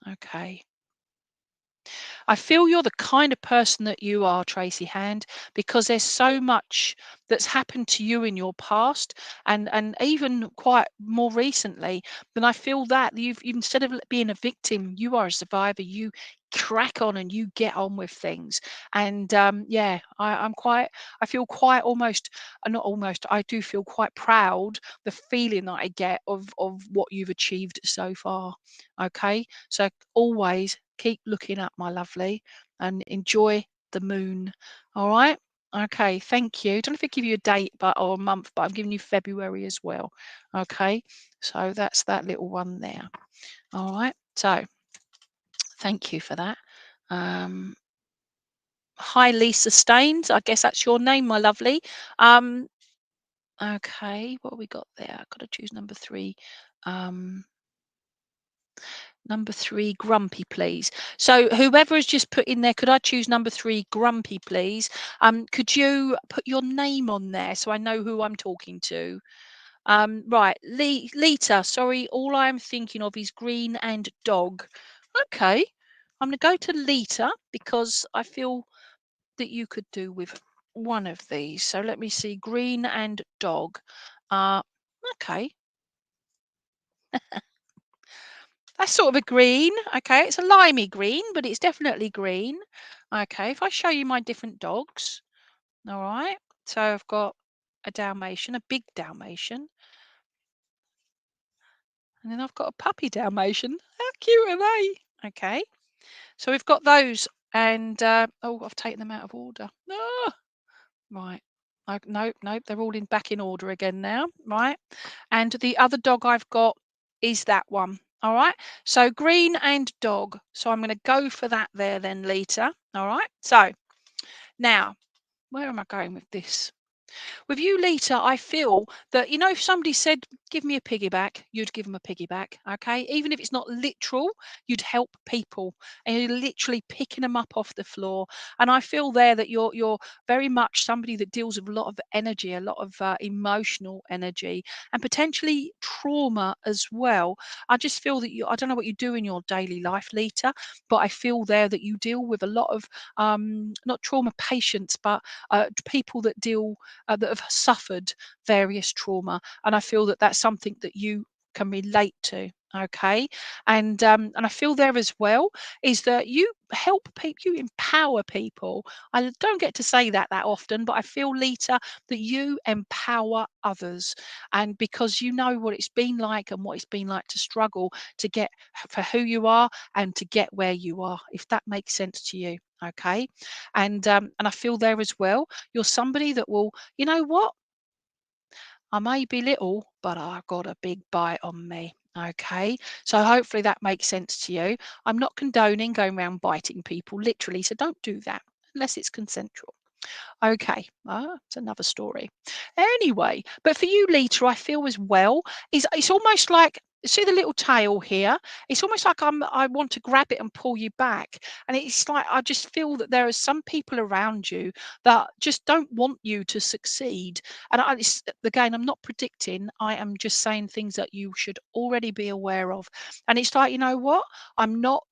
Okay. I feel you're the kind of person that you are, Tracy Hand, because there's so much that's happened to you in your past and even quite more recently. Then I feel that you've instead of being a victim, you are a survivor. You crack on and you get on with things. And yeah, I feel quite almost, not almost, I do feel quite proud the feeling that I get of what you've achieved so far. Okay, so always keep looking up, my lovely, and enjoy the moon. All right. Okay. Thank you. Don't know if I give you a date, or a month, but I'm giving you February as well. Okay. So that's that little one there. All right. So thank you for that. Um, Hi, Lisa Staines. I guess that's your name, my lovely. Okay. What have we got there? I've got to choose number 3. Um, Number 3, grumpy, please. So whoever has just put in there, could I choose number 3, grumpy, please? Could you put your name on there so I know who I'm talking to? Right, Lita. Sorry, all I'm thinking of is green and dog. Okay, I'm going to go to Lita because I feel that you could do with one of these. So let me see, green and dog. Uh, okay, that's sort of a green. Okay, it's a limey green, but it's definitely green. Okay, if I show you my different dogs, all right. So I've got a Dalmatian, a big Dalmatian, and then I've got a puppy Dalmatian. How cute are they? Okay, so we've got those, and oh, I've taken them out of order. Ah, right. Nope, nope, they're all in back in order again now. Right. And the other dog I've got is that one. All right. So green and dog. So I'm going to go for that there then, Lita. All right. So now, where am I going with this? With you, Lita, I feel that, if somebody said, give me a piggyback, you'd give them a piggyback. Okay. Even if it's not literal, you'd help people and you're literally picking them up off the floor. And I feel there that you're very much somebody that deals with a lot of energy, a lot of emotional energy and potentially trauma as well. I just feel that I don't know what you do in your daily life, Lita, but I feel there that you deal with a lot of, not trauma patients, but people that have suffered various trauma, and I feel that that's something that you can relate to. Okay, and I feel there as well is that you help people, you empower people. I don't get to say that often, but I feel, Lita, that you empower others, and because you know what it's been like and what it's been like to struggle to get for who you are and to get where you are, if that makes sense to you. Okay, and I feel there as well. You're somebody that will, you know what? I may be little, but I've got a big bite on me. Okay. So hopefully that makes sense to you. I'm not condoning going around biting people literally. So don't do that unless it's consensual. Okay, it's another story. Anyway, but for you, Lita, I feel as well is it's almost like, see the little tail here. It's almost like I want to grab it and pull you back, and it's like I just feel that there are some people around you that just don't want you to succeed. And again, I'm not predicting. I am just saying things that you should already be aware of. And it's like, you know what? I'm not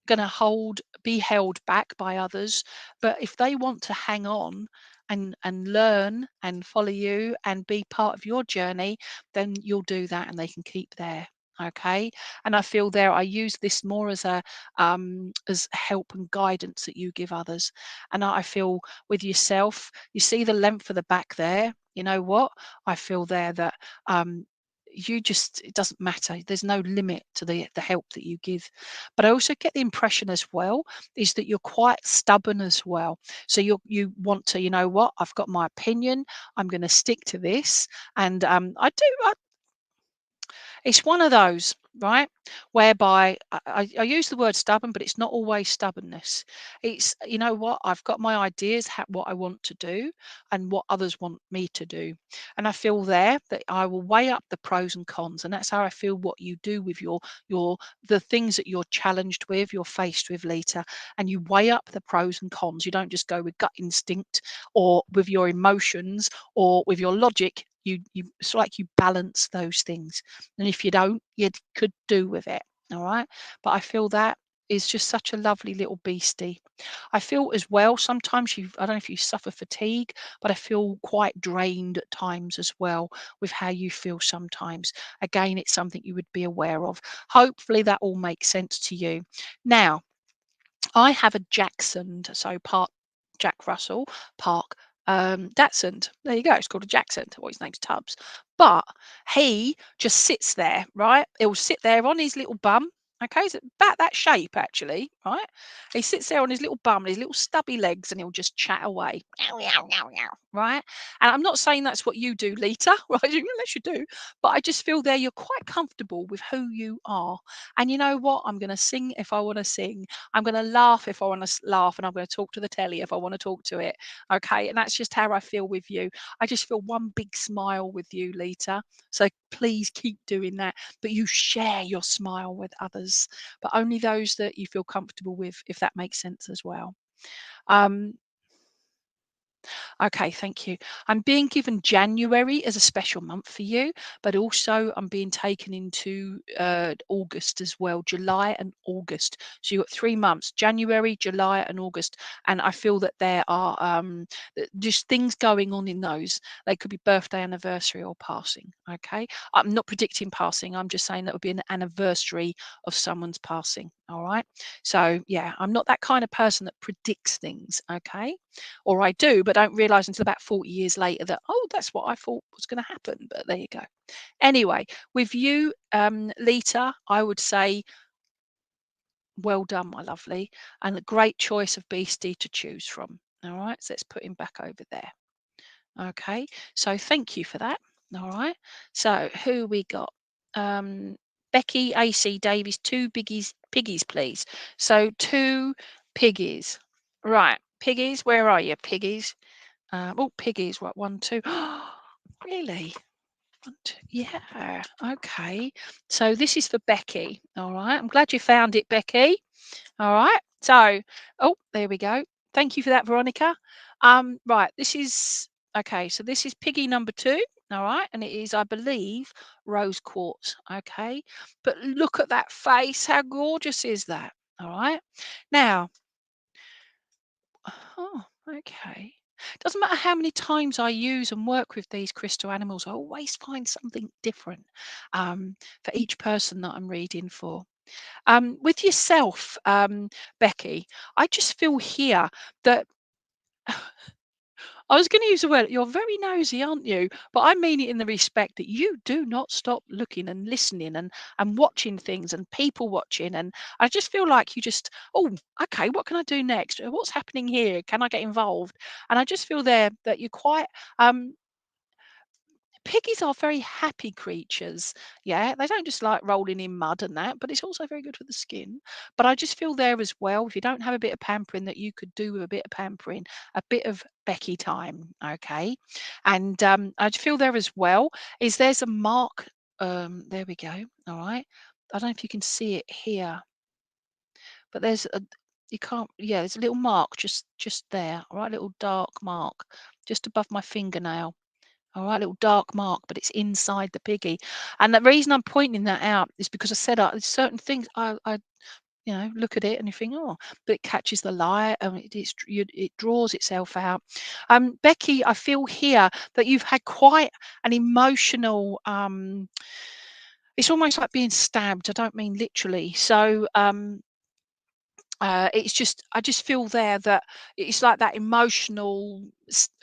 going to be held back by others, but if they want to hang on and learn and follow you and be part of your journey, then you'll do that and they can keep there. Okay. And I feel there I use this more as a as help and guidance that you give others. And I feel with yourself, you see the length of the back there. You know what? I feel there that you just, it doesn't matter, there's no limit to the help that you give. But I also get the impression as well is that you're quite stubborn as well. So you want to, you know what, I've got my opinion, I'm going to stick to this. And it's one of those, right? Whereby I use the word stubborn, but it's not always stubbornness. It's, you know what, I've got my ideas, what I want to do, and what others want me to do. And I feel there that I will weigh up the pros and cons. And that's how I feel what you do with your the things that you're challenged with, you're faced with later. And you weigh up the pros and cons. You don't just go with gut instinct or with your emotions or with your logic. It's like you balance those things, and if you don't, you could do with it. All right. But I feel that is just such a lovely little beastie. I feel as well, sometimes I don't know if you suffer fatigue, but I feel quite drained at times as well with how you feel sometimes. Again, it's something you would be aware of. Hopefully that all makes sense to you. Now, I have a Jackson, so part Jack Russell, Park Dachshund. There you go. It's called a Jackson. Well, his name's Tubbs. But he just sits there, right? He'll sit there on his little bum. Okay, it's about that shape actually, right? He sits there on his little bum and his little stubby legs, and he'll just chat away, meow, meow, meow, meow, right? And I'm not saying that's what you do, Lita, right? Unless you do, but I just feel there you're quite comfortable with who you are. And you know what? I'm going to sing if I want to sing. I'm going to laugh if I want to laugh, and I'm going to talk to the telly if I want to talk to it. Okay. And that's just how I feel with you. I just feel one big smile with you, Lita. So please keep doing that. But you share your smile with others, but only those that you feel comfortable with, if that makes sense as well. Um, Okay, thank you. I'm being given January as a special month for you, but also I'm being taken into August as well, July and August. So you've got 3 months, January, July, and August. And I feel that there are just things going on in those. They could be birthday, anniversary, or passing. Okay. I'm not predicting passing. I'm just saying that would be an anniversary of someone's passing. All right. So yeah, I'm not that kind of person that predicts things. Okay, or I do, but don't realize until about 40 years later that, oh, that's what I thought was going to happen. But there you go. Anyway, with you, Lita, I would say, well done, my lovely, and a great choice of beastie to choose from. All right, so let's put him back over there. Okay, so thank you for that. All right, so who we got? Um, Becky AC Davies, two biggies, piggies, please. So two piggies. Right, piggies, where are you, piggies? Oh, piggies, what, one, two? Really? One, two, yeah, okay. So this is for Becky. All right, I'm glad you found it, Becky. All right. So, oh, there we go. Thank you for that, Veronica. Right. This is okay. So this is piggy number two. All right, and it is, I believe, rose quartz. Okay, but look at that face. How gorgeous is that? All right. Now, oh, okay. Doesn't matter how many times I use and work with these crystal animals, I always find something different for each person that I'm reading for. With yourself, Becky, I just feel here that I was going to use the word, you're very nosy, aren't you? But I mean it in the respect that you do not stop looking and listening and watching things and people watching. And I just feel like you just, oh, okay, what can I do next? What's happening here? Can I get involved? And I just feel there that you're quite um piggies are very happy creatures. Yeah, they don't just like rolling in mud and that, but it's also very good for the skin. But I just feel there as well, if you don't have a bit of pampering that you could do with a bit of pampering, a bit of Becky time. Okay. And I feel there as well is there's a mark. There we go. All right. I don't know if you can see it here, but there's a, you can't, yeah, there's a little mark just there. All right, little dark mark just above my fingernail. All right, little dark mark, but it's inside the piggy. And the reason I'm pointing that out is because I said there's certain things I look at it and you think, oh, but it catches the light and it draws itself out. Becky, I feel here that you've had quite an emotional. It's almost like being stabbed. I don't mean literally. So it's just I just feel there that it's like that emotional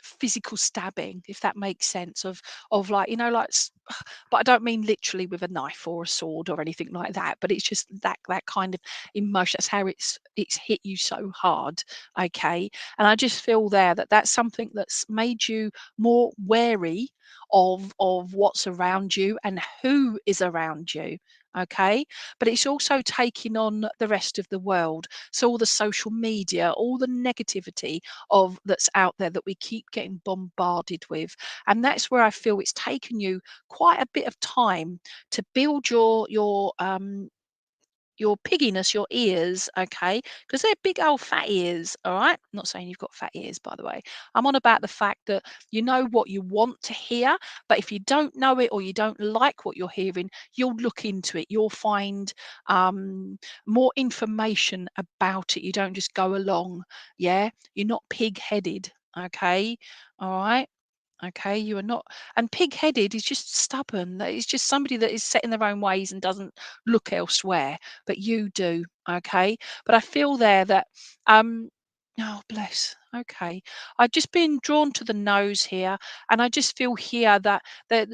physical stabbing, if that makes sense, of like, like but I don't mean literally with a knife or a sword or anything like that, but it's just that kind of emotion. That's how it's hit you so hard. Okay, and I just feel there that that's something that's made you more wary of what's around you and who is around you. Okay, but it's also taking on the rest of the world. So all the social media, all the negativity of that's out there that we keep getting bombarded with. And that's where I feel it's taken you quite a bit of time to build your pigginess, your ears, okay? Because they're big old fat ears, all right? I'm not saying you've got fat ears, by the way. I'm on about the fact that you know what you want to hear, but if you don't know it or you don't like what you're hearing, you'll look into it. You'll find more information about it. You don't just go along, yeah? You're not pig-headed, okay? All right? Okay, you are not, and pig-headed is just stubborn. That is just somebody that is set in their own ways and doesn't look elsewhere, but you do. Okay, but I feel there that, um, oh bless. Okay, I've just been drawn to the nose here, and I just feel here that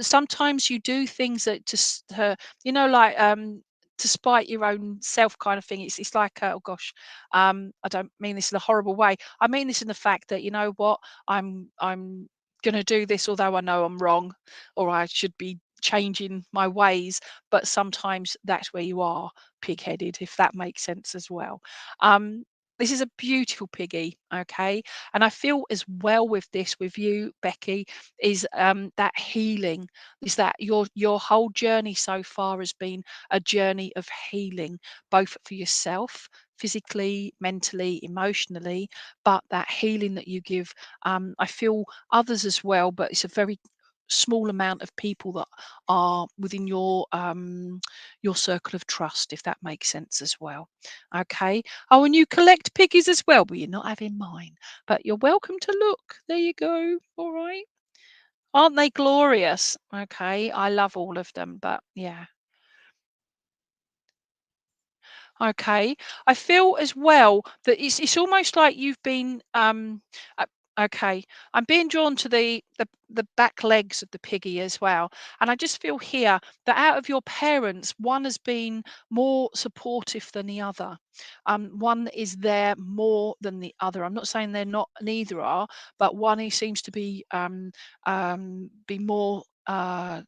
sometimes you do things that just, like to spite your own self, kind of thing. It's like, oh gosh, I don't mean this in a horrible way. I mean this in the fact that, you know what, I'm going to do this although I know I'm wrong or I should be changing my ways, but sometimes that's where you are pig-headed, if that makes sense as well. um this is a beautiful piggy, okay, and I feel as well with this, with you, Becky, is that healing, is that your whole journey so far has been a journey of healing, both for yourself, physically, mentally, emotionally, but that healing that you give, I feel others as well, but it's a very small amount of people that are within your circle of trust, if that makes sense as well. Okay. Oh, and you collect piggies as well, but you're not having mine. But you're welcome to look. There you go. All right. Aren't they glorious? Okay. I love all of them, but yeah. Okay. I feel as well that it's almost like you've been uh, okay. I'm being drawn to the back legs of the piggy as well. And I just feel here that out of your parents, one has been more supportive than the other. One is there more than the other. I'm not saying they're not, neither are, but one who seems to be more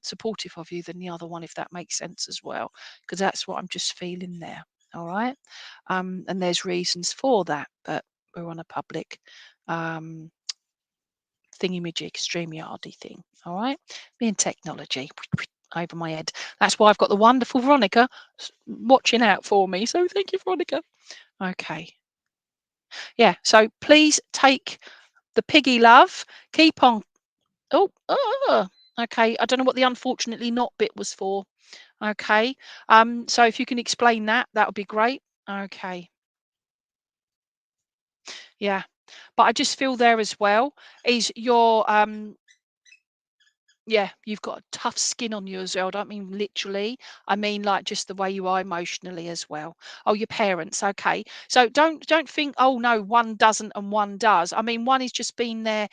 supportive of you than the other one, if that makes sense as well, because that's what I'm just feeling there. All right. And there's reasons for that, but we're on a public um, thingy-majig, StreamYardy thing. All right. Me and technology over my head. That's why I've got the wonderful Veronica watching out for me. So thank you, Veronica. Okay. Yeah. So please take the piggy love. Keep on. Oh, okay. I don't know what the unfortunately not bit was for. Okay. So if you can explain that, that would be great. Okay. Yeah. But I just feel there as well is your yeah, you've got a tough skin on you as well. I don't mean literally. I mean like just the way you are emotionally as well. Oh, your parents, okay. So don't think, oh no, one doesn't and one does. I mean, one is just been there,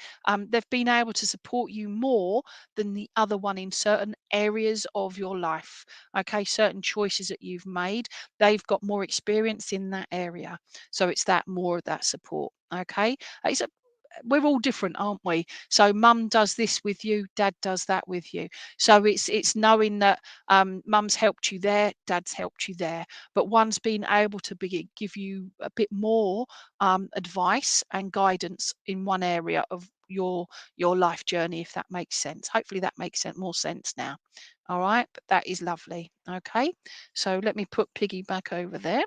they've been able to support you more than the other one in certain areas of your life. Okay, certain choices that you've made. They've got more experience in that area. So it's that more of that support. Okay. It's a we're all different, aren't we? So mum does this with you, dad does that with you. So it's knowing that mum's helped you there, dad's helped you there, but one's been able to give you a bit more advice and guidance in one area of your life journey, if that makes sense. Hopefully that makes more sense now. All right, but that is lovely. Okay, so let me put Piggy back over there.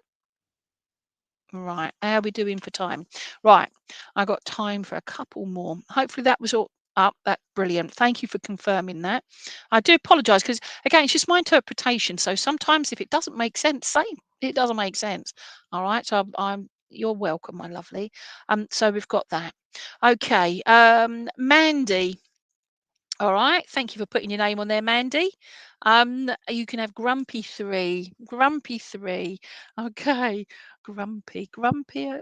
Right, how are we doing for time? Right, I got time for a couple more. Hopefully that was all up. That brilliant. Thank you for confirming that. I do apologise because again, it's just my interpretation. So sometimes if it doesn't make sense, say it doesn't make sense. All right. So I'm you're welcome, my lovely. So we've got that. Okay. Mandy. All right. Thank you for putting your name on there, Mandy. You can have Grumpy 3. Grumpy 3. Okay. Grumpy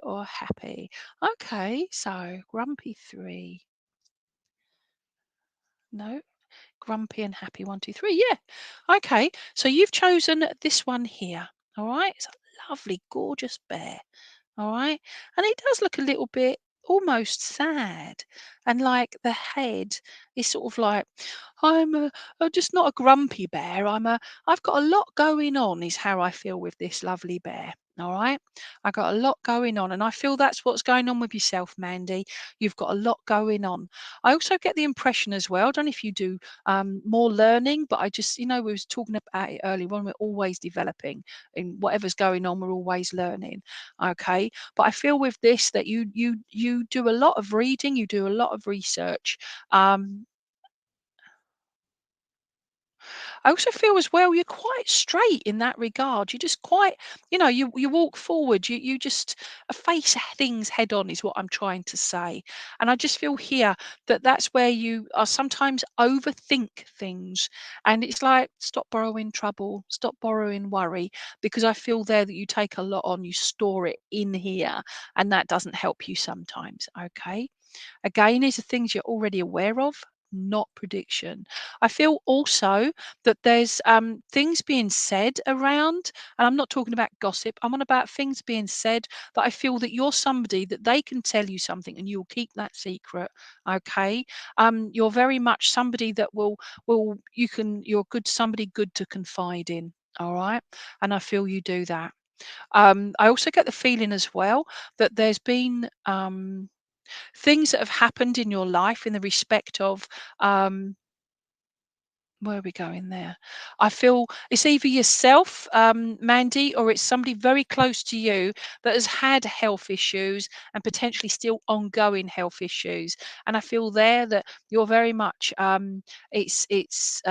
or happy. Okay. So Grumpy 3. No. Grumpy and happy 1, 2, 3. Yeah. Okay. So you've chosen this one here. All right. It's a lovely, gorgeous bear. All right. And it does look a little bit almost sad. And like the head is sort of like, I'm just not a grumpy bear. I've got a lot going on, is how I feel with this lovely bear. All right. I got a lot going on. And I feel that's what's going on with yourself, Mandy. You've got a lot going on. I also get the impression as well, I don't know if you do more learning, but I just, we was talking about it earlier when we're always developing in whatever's going on, we're always learning. Okay. But I feel with this that you do a lot of reading, you do a lot of research. Um, I also feel as well you're quite straight in that regard. You're just quite, you walk forward. You just face things head on is what I'm trying to say. And I just feel here that that's where you are sometimes overthink things, and it's like stop borrowing trouble, stop borrowing worry, because I feel there that you take a lot on, you store it in here, and that doesn't help you sometimes. Okay. Again, these are things you're already aware of, not prediction. I feel also that there's things being said around, and I'm not talking about gossip, I'm on about things being said that I feel that you're somebody that they can tell you something and you'll keep that secret. Okay. You're very much somebody that you're good, somebody good to confide in. All right. And I feel you do that. I also get the feeling as well that there's been things that have happened in your life in the respect of um, Where are we going there? I feel it's either yourself, Mandy, or it's somebody very close to you that has had health issues and potentially still ongoing health issues. And I feel there that you're very much, it's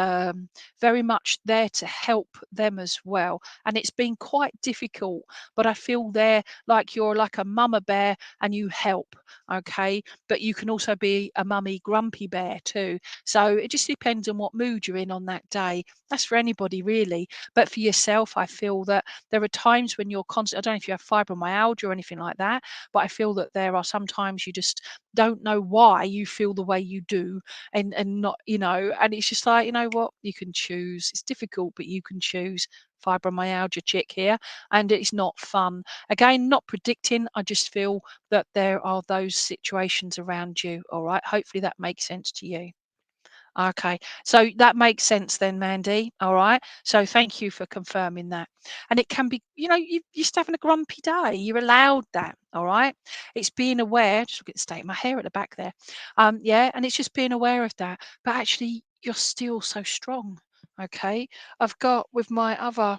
very much there to help them as well. And it's been quite difficult, but I feel there like you're like a mama bear and you help. Okay, but you can also be a mummy grumpy bear too, so it just depends on what mood you're in on that day. That's for anybody really. But for yourself, I feel that there are times when you're constant. I don't know if you have fibromyalgia or anything like that, but I feel that there are sometimes you just don't know why you feel the way you do, and not, and it's just like, you know what, you can choose. It's difficult, but you can choose. Fibromyalgia chick here, and it's not fun. Again, not predicting. I just feel that there are those situations around you. All right. Hopefully that makes sense to you. Okay, so that makes sense then, Mandy. All right. So thank you for confirming that. And it can be, you're just having a grumpy day. You're allowed that. All right. It's being aware. Just look at the state of my hair at the back there. Yeah, and it's just being aware of that. But actually, you're still so strong. Okay. I've got with my other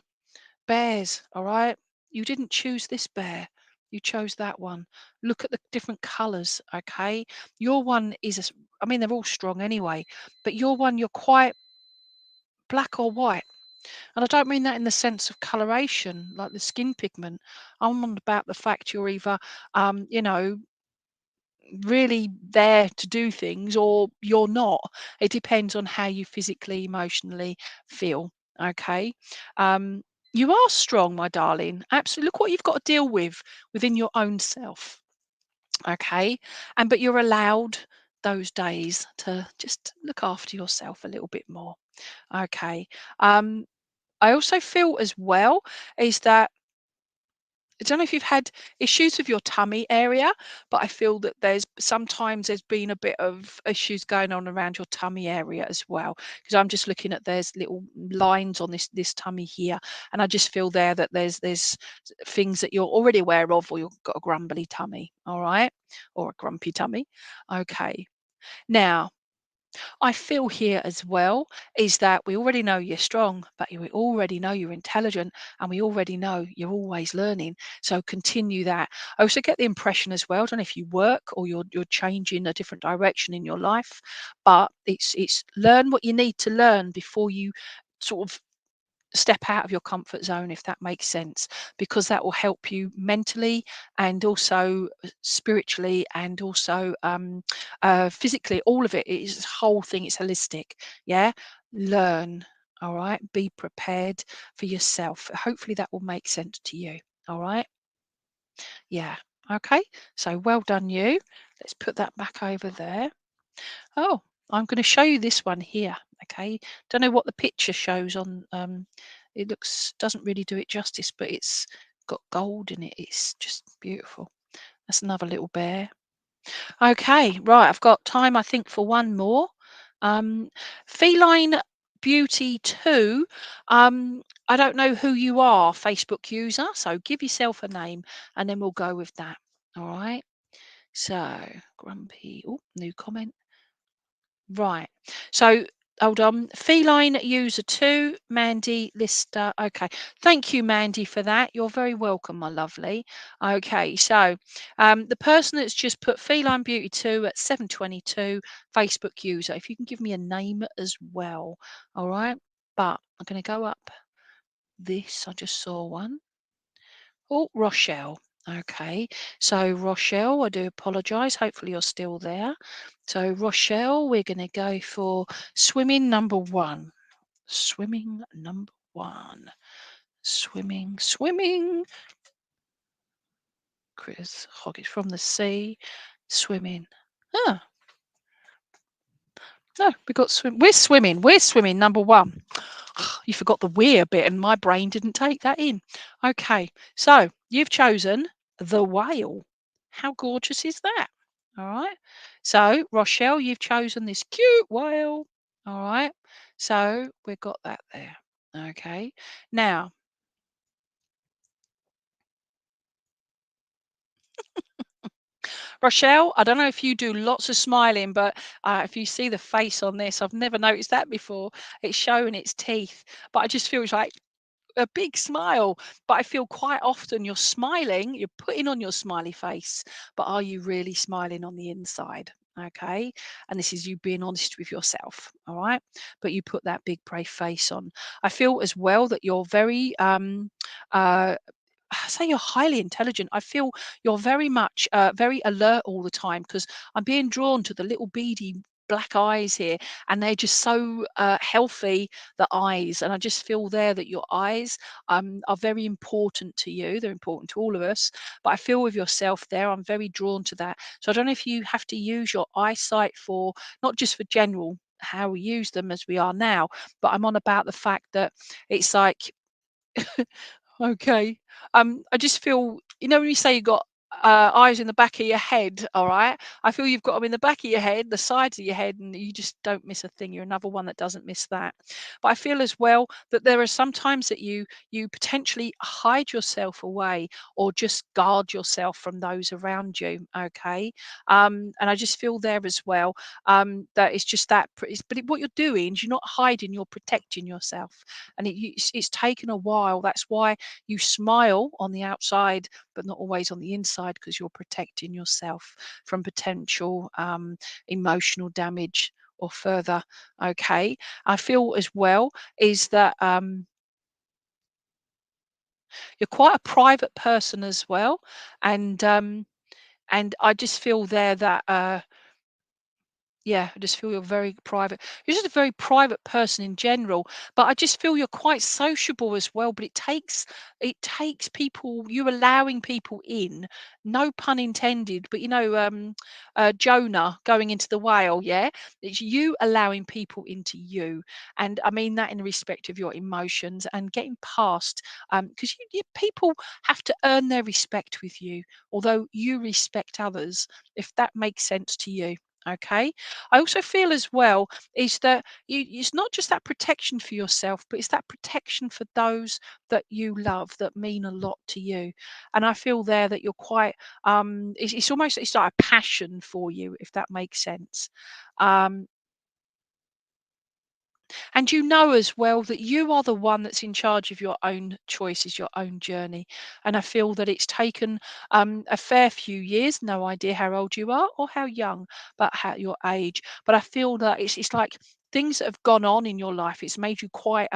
bears, all right? You didn't choose this bear. You chose that one. Look at the different colors, okay? Your one is, I mean, they're all strong anyway, but your one, you're quite black or white. And I don't mean that in the sense of coloration, like the skin pigment. I'm on about the fact you're either, um, you know, really there to do things or you're not. It depends on how you physically, emotionally feel. Okay. Um, you are strong, my darling. Absolutely. Look what you've got to deal with within your own self. Okay. And but you're allowed those days to just look after yourself a little bit more. Okay. Um, I also feel as well is that I don't know if you've had issues with your tummy area, but I feel that there's been a bit of issues going on around your tummy area as well. Because I'm just looking at there's little lines on this tummy here, and I just feel there that there's things that you're already aware of, or you've got a grumbly tummy, all right, or a grumpy tummy. Okay. Now, I feel here as well is that we already know you're strong, but we already know you're intelligent, and we already know you're always learning. So continue that. I also get the impression as well, I don't know if you work or you're changing a different direction in your life, but it's learn what you need to learn before you sort of step out of your comfort zone, if that makes sense, because that will help you mentally and also spiritually and also physically. All of it is this whole thing, it's holistic. Yeah, learn. All right, be prepared for yourself. Hopefully that will make sense to you. All right. Yeah. Okay, so well done you. Let's put that back over there. Oh, I'm going to show you this one here. Okay, don't know what the picture shows on. It doesn't really do it justice, but it's got gold in it. It's just beautiful. That's another little bear. Okay, right. I've got time, I think, for one more. Um, Feline Beauty 2. I don't know who you are, Facebook user, so give yourself a name and then we'll go with that. All right. So, Grumpy. Oh, new comment. Right. So hold on. Feline user 2, Mandy Lister. Okay. Thank you, Mandy, for that. You're very welcome, my lovely. Okay. So the person that's just put Feline Beauty 2 at 722 Facebook user, if you can give me a name as well. All right. But I'm going to go up this. I just saw one. Oh, Rochelle. Okay. So, Rochelle, I do apologize. Hopefully, you're still there. So, Rochelle, we're going to go for swimming number one. Swimming number one. Swimming, swimming. Chris Hoggett from the sea. Swimming. Ah, no, we got swim. We're swimming. We're swimming number one. You forgot the we're bit, and my brain didn't take that in. Okay, so you've chosen the whale. How gorgeous is that? All right. So, Rochelle, you've chosen this cute whale. All right. So, we've got that there. Okay. Now, Rochelle, I don't know if you do lots of smiling, but if you see the face on this, I've never noticed that before. It's showing its teeth, but I just feel it's like a big smile. But I feel quite often you're smiling, you're putting on your smiley face, but are you really smiling on the inside? Okay. And this is you being honest with yourself. All right. But you put that big brave face on. I feel as well that you're very uh I say you're highly intelligent. I feel you're very much very alert all the time because I'm being drawn to the little beady black eyes here, and they're just so healthy. The eyes, and I just feel there that your eyes are very important to you. They're important to all of us, but I feel with yourself there, I'm very drawn to that. So I don't know if you have to use your eyesight for not just for general how we use them as we are now, but I'm on about the fact that it's like okay. I just feel, when you say you got eyes in the back of your head, all right? I feel you've got them in the back of your head, the sides of your head, and you just don't miss a thing. You're another one that doesn't miss that. But I feel as well that there are some times that you potentially hide yourself away or just guard yourself from those around you. Okay. And I just feel there as well that it's just that. What you're doing is you're not hiding, you're protecting yourself, and it's taken a while. That's why you smile on the outside, but not always on the inside because you're protecting yourself from potential emotional damage or further. Okay. I feel as well is that you're quite a private person as well. And I just feel there that yeah, I just feel you're very private. You're just a very private person in general, but I just feel you're quite sociable as well. But it takes people, you allowing people in, no pun intended. But Jonah going into the whale, yeah, it's you allowing people into you, and I mean that in respect of your emotions and getting past, because people have to earn their respect with you, although you respect others, if that makes sense to you. Okay. I also feel as well is that it's not just that protection for yourself, but it's that protection for those that you love that mean a lot to you. And I feel there that you're quite it's almost it's like a passion for you, if that makes sense. Um, and you know as well that you are the one that's in charge of your own choices, your own journey. And I feel that it's taken a fair few years, no idea how old you are or how young, but how your age. But I feel that it's like things that have gone on in your life, it's made you quite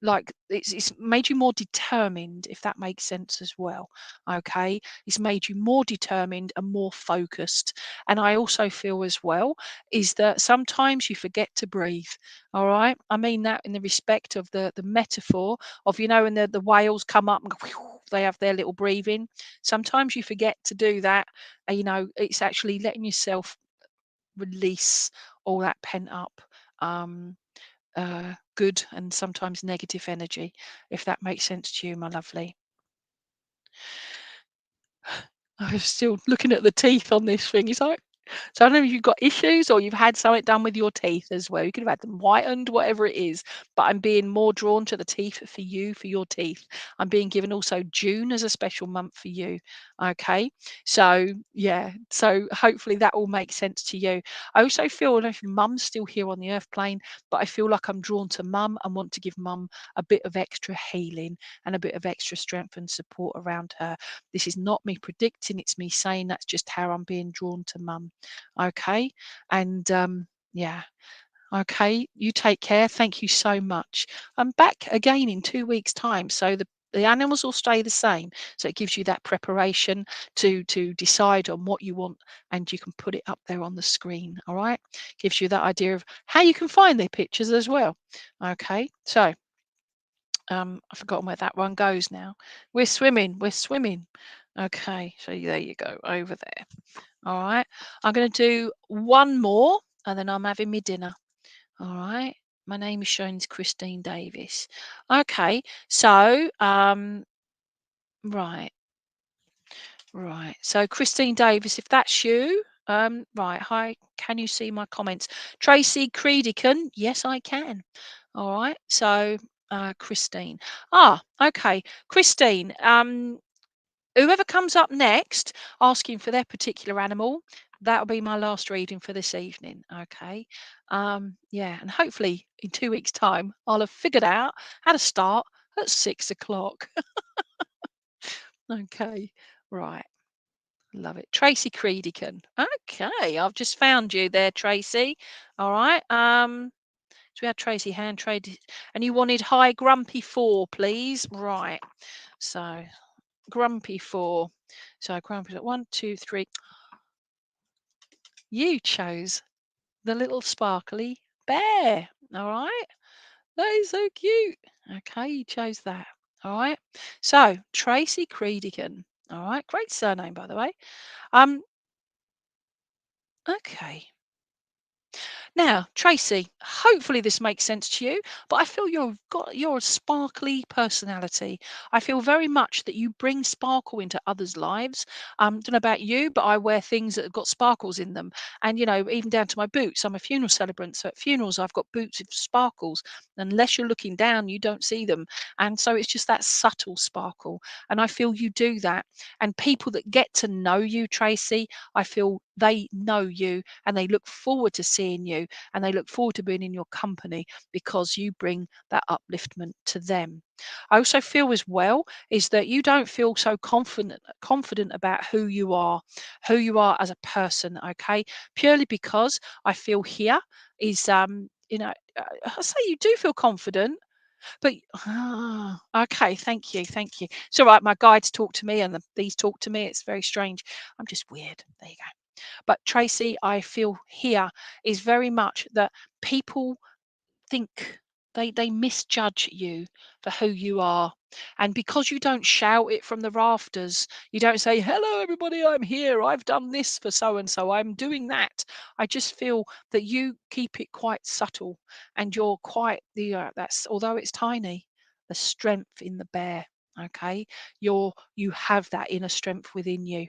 like it's made you more determined, if that makes sense as well. Okay, it's made you more determined and more focused. And I also feel as well is that sometimes you forget to breathe. All right, I mean that in the respect of the metaphor of when the whales come up and go, whew, they have their little breathing. Sometimes you forget to do that. It's actually letting yourself release all that pent up um good and sometimes negative energy, if that makes sense to you, my lovely. I was still looking at the teeth on this thing. It's like, so I don't know if you've got issues or you've had something done with your teeth as well. You could have had them whitened, whatever it is. But I'm being more drawn to the teeth for you, for your teeth. I'm being given also June as a special month for you. Okay. So yeah. So hopefully that all makes sense to you. I also feel, I don't know if your mum's still here on the earth plane, but I feel like I'm drawn to mum and want to give mum a bit of extra healing and a bit of extra strength and support around her. This is not me predicting, it's me saying that's just how I'm being drawn to mum. Okay. And yeah. Okay. You take care. Thank you so much. I'm back again in 2 weeks' time. So the animals will stay the same. So it gives you that preparation to decide on what you want, and you can put it up there on the screen. All right. Gives you that idea of how you can find their pictures as well. Okay. So I've forgotten where that one goes now. We're swimming. We're swimming. Okay. So there you go. Over there. All right. I'm going to do one more and then I'm having my dinner. All right. My name is shown as Christine Davis. Okay. So, right. Right. So, Christine Davis, if that's you, right. Hi. Can you see my comments? Tracy Creedican. Yes, I can. All right. So, Christine. Okay. Christine. Whoever comes up next asking for their particular animal, that'll be my last reading for this evening. Okay. Yeah, and hopefully in 2 weeks' time, I'll have figured out how to start at 6 o'clock. Okay. Right. Love it. Tracy Creedican. Okay, I've just found you there, Tracy. All right. So we had Tracy hand trade, and you wanted high grumpy four, please. Right. So grumpy four. So grumpy one, two, three. You chose the little sparkly bear. All right. That is so cute. Okay, you chose that. All right. So Tracy Creedican. All right. Great surname, by the way. Um. Okay. Now, Tracy, hopefully this makes sense to you, but I feel you're a sparkly personality. I feel very much that you bring sparkle into others' lives. Don't know about you, but I wear things that have got sparkles in them. And even down to my boots. I'm a funeral celebrant. So at funerals I've got boots with sparkles. Unless you're looking down, you don't see them. And so it's just that subtle sparkle. And I feel you do that. And people that get to know you, Tracy, I feel they know you and they look forward to seeing you and they look forward to being in your company because you bring that upliftment to them. I also feel as well is that you don't feel so confident about who you are as a person, okay? Purely because I feel here is I say you do feel confident, but okay, thank you. It's all right. My guides talk to me, and these talk to me. It's very strange. I'm just weird. There you go. But Tracy, I feel here is very much that people think they misjudge you for who you are. And because you don't shout it from the rafters, you don't say, "Hello, everybody, I'm here. I've done this for so and so. I'm doing that." I just feel that you keep it quite subtle and you're quite that's although it's tiny, the strength in the bear. Okay, you have that inner strength within you.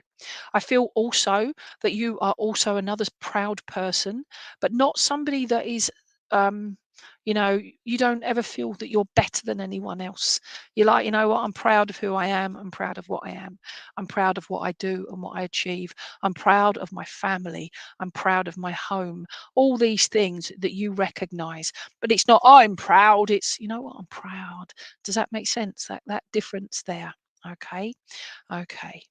I feel also that you are also another proud person, but not somebody that is um you don't ever feel that you're better than anyone else. You're like, you know what, I'm proud of who I am. I'm proud of what I am. I'm proud of what I do and what I achieve. I'm proud of my family. I'm proud of my home. All these things that you recognize. But it's not, I'm proud. It's, you know what, I'm proud. Does that make sense? That difference there. Okay. Okay.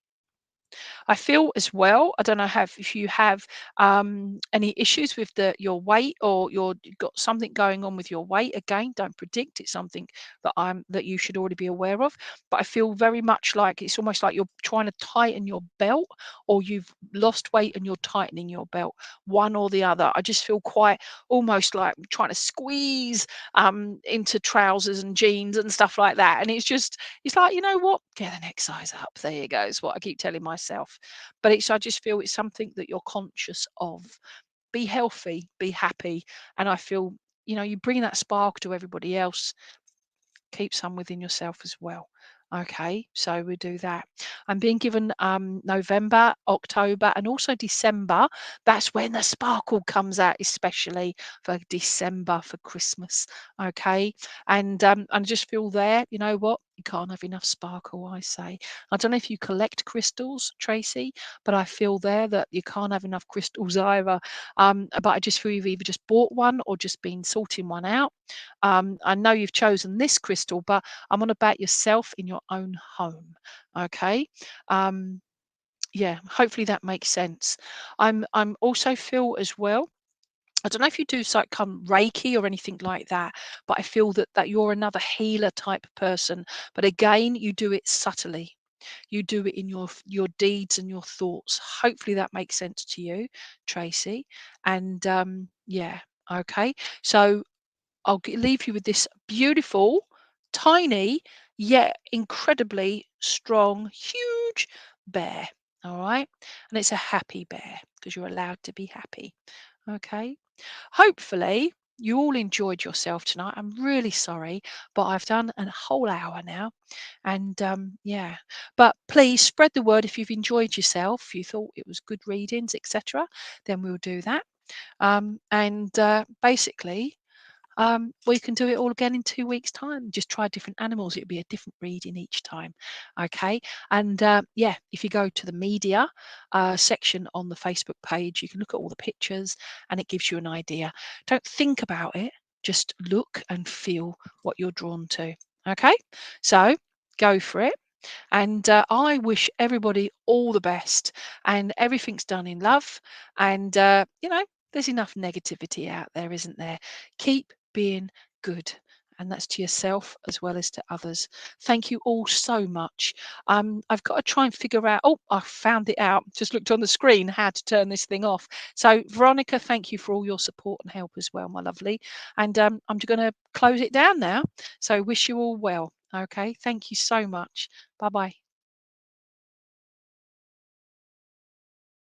I feel as well, I don't know if you have any issues with your weight or you've got something going on with your weight. Again, don't predict. It's something that you should already be aware of. But I feel very much like it's almost like you're trying to tighten your belt, or you've lost weight and you're tightening your belt, one or the other. I just feel quite almost like trying to squeeze into trousers and jeans and stuff like that. And it's like, you know what? Get the next size up. There you go. Is what I keep telling myself. But I just feel it's something that you're conscious of. Be healthy, be happy. And I feel, you bring that spark to everybody else. Keep some within yourself as well. Okay, so we do that. I'm being given November, October, and also December. That's when the sparkle comes out, especially for December for Christmas. Okay, and I just feel there. You know what? You can't have enough sparkle. I say. I don't know if you collect crystals, Tracy, but I feel there that you can't have enough crystals either. But I just feel you've either just bought one or just been sorting one out. I know you've chosen this crystal, but I'm on about yourself in your own home. Okay. Um, yeah, hopefully that makes sense. I'm also feel as well. I don't know if you do like come Reiki or anything like that, but I feel that you're another healer type person. But again, you do it subtly. You do it in your deeds and your thoughts. Hopefully that makes sense to you, Tracy. And yeah, okay. So leave you with this beautiful, tiny, yet incredibly strong, huge bear. All right. And it's a happy bear because you're allowed to be happy. Okay. Hopefully, you all enjoyed yourself tonight. I'm really sorry, but I've done a whole hour now. And yeah, but please spread the word if you've enjoyed yourself, if you thought it was good readings, etc. Then we'll do that. And basically, We can do it all again in 2 weeks' time. Just try different animals. It'll be a different reading each time. Okay. And yeah, if you go to the media section on the Facebook page, you can look at all the pictures and it gives you an idea. Don't think about it, just look and feel what you're drawn to. Okay. So go for it. And I wish everybody all the best, and everything's done in love. And, there's enough negativity out there, isn't there? Keep being good. And that's to yourself as well as to others. Thank you all so much. I've got to try and figure out. Oh, I found it out. Just looked on the screen how to turn this thing off. So, Veronica, thank you for all your support and help as well, my lovely. And I'm going to close it down now. So, wish you all well. Okay. Thank you so much. Bye bye.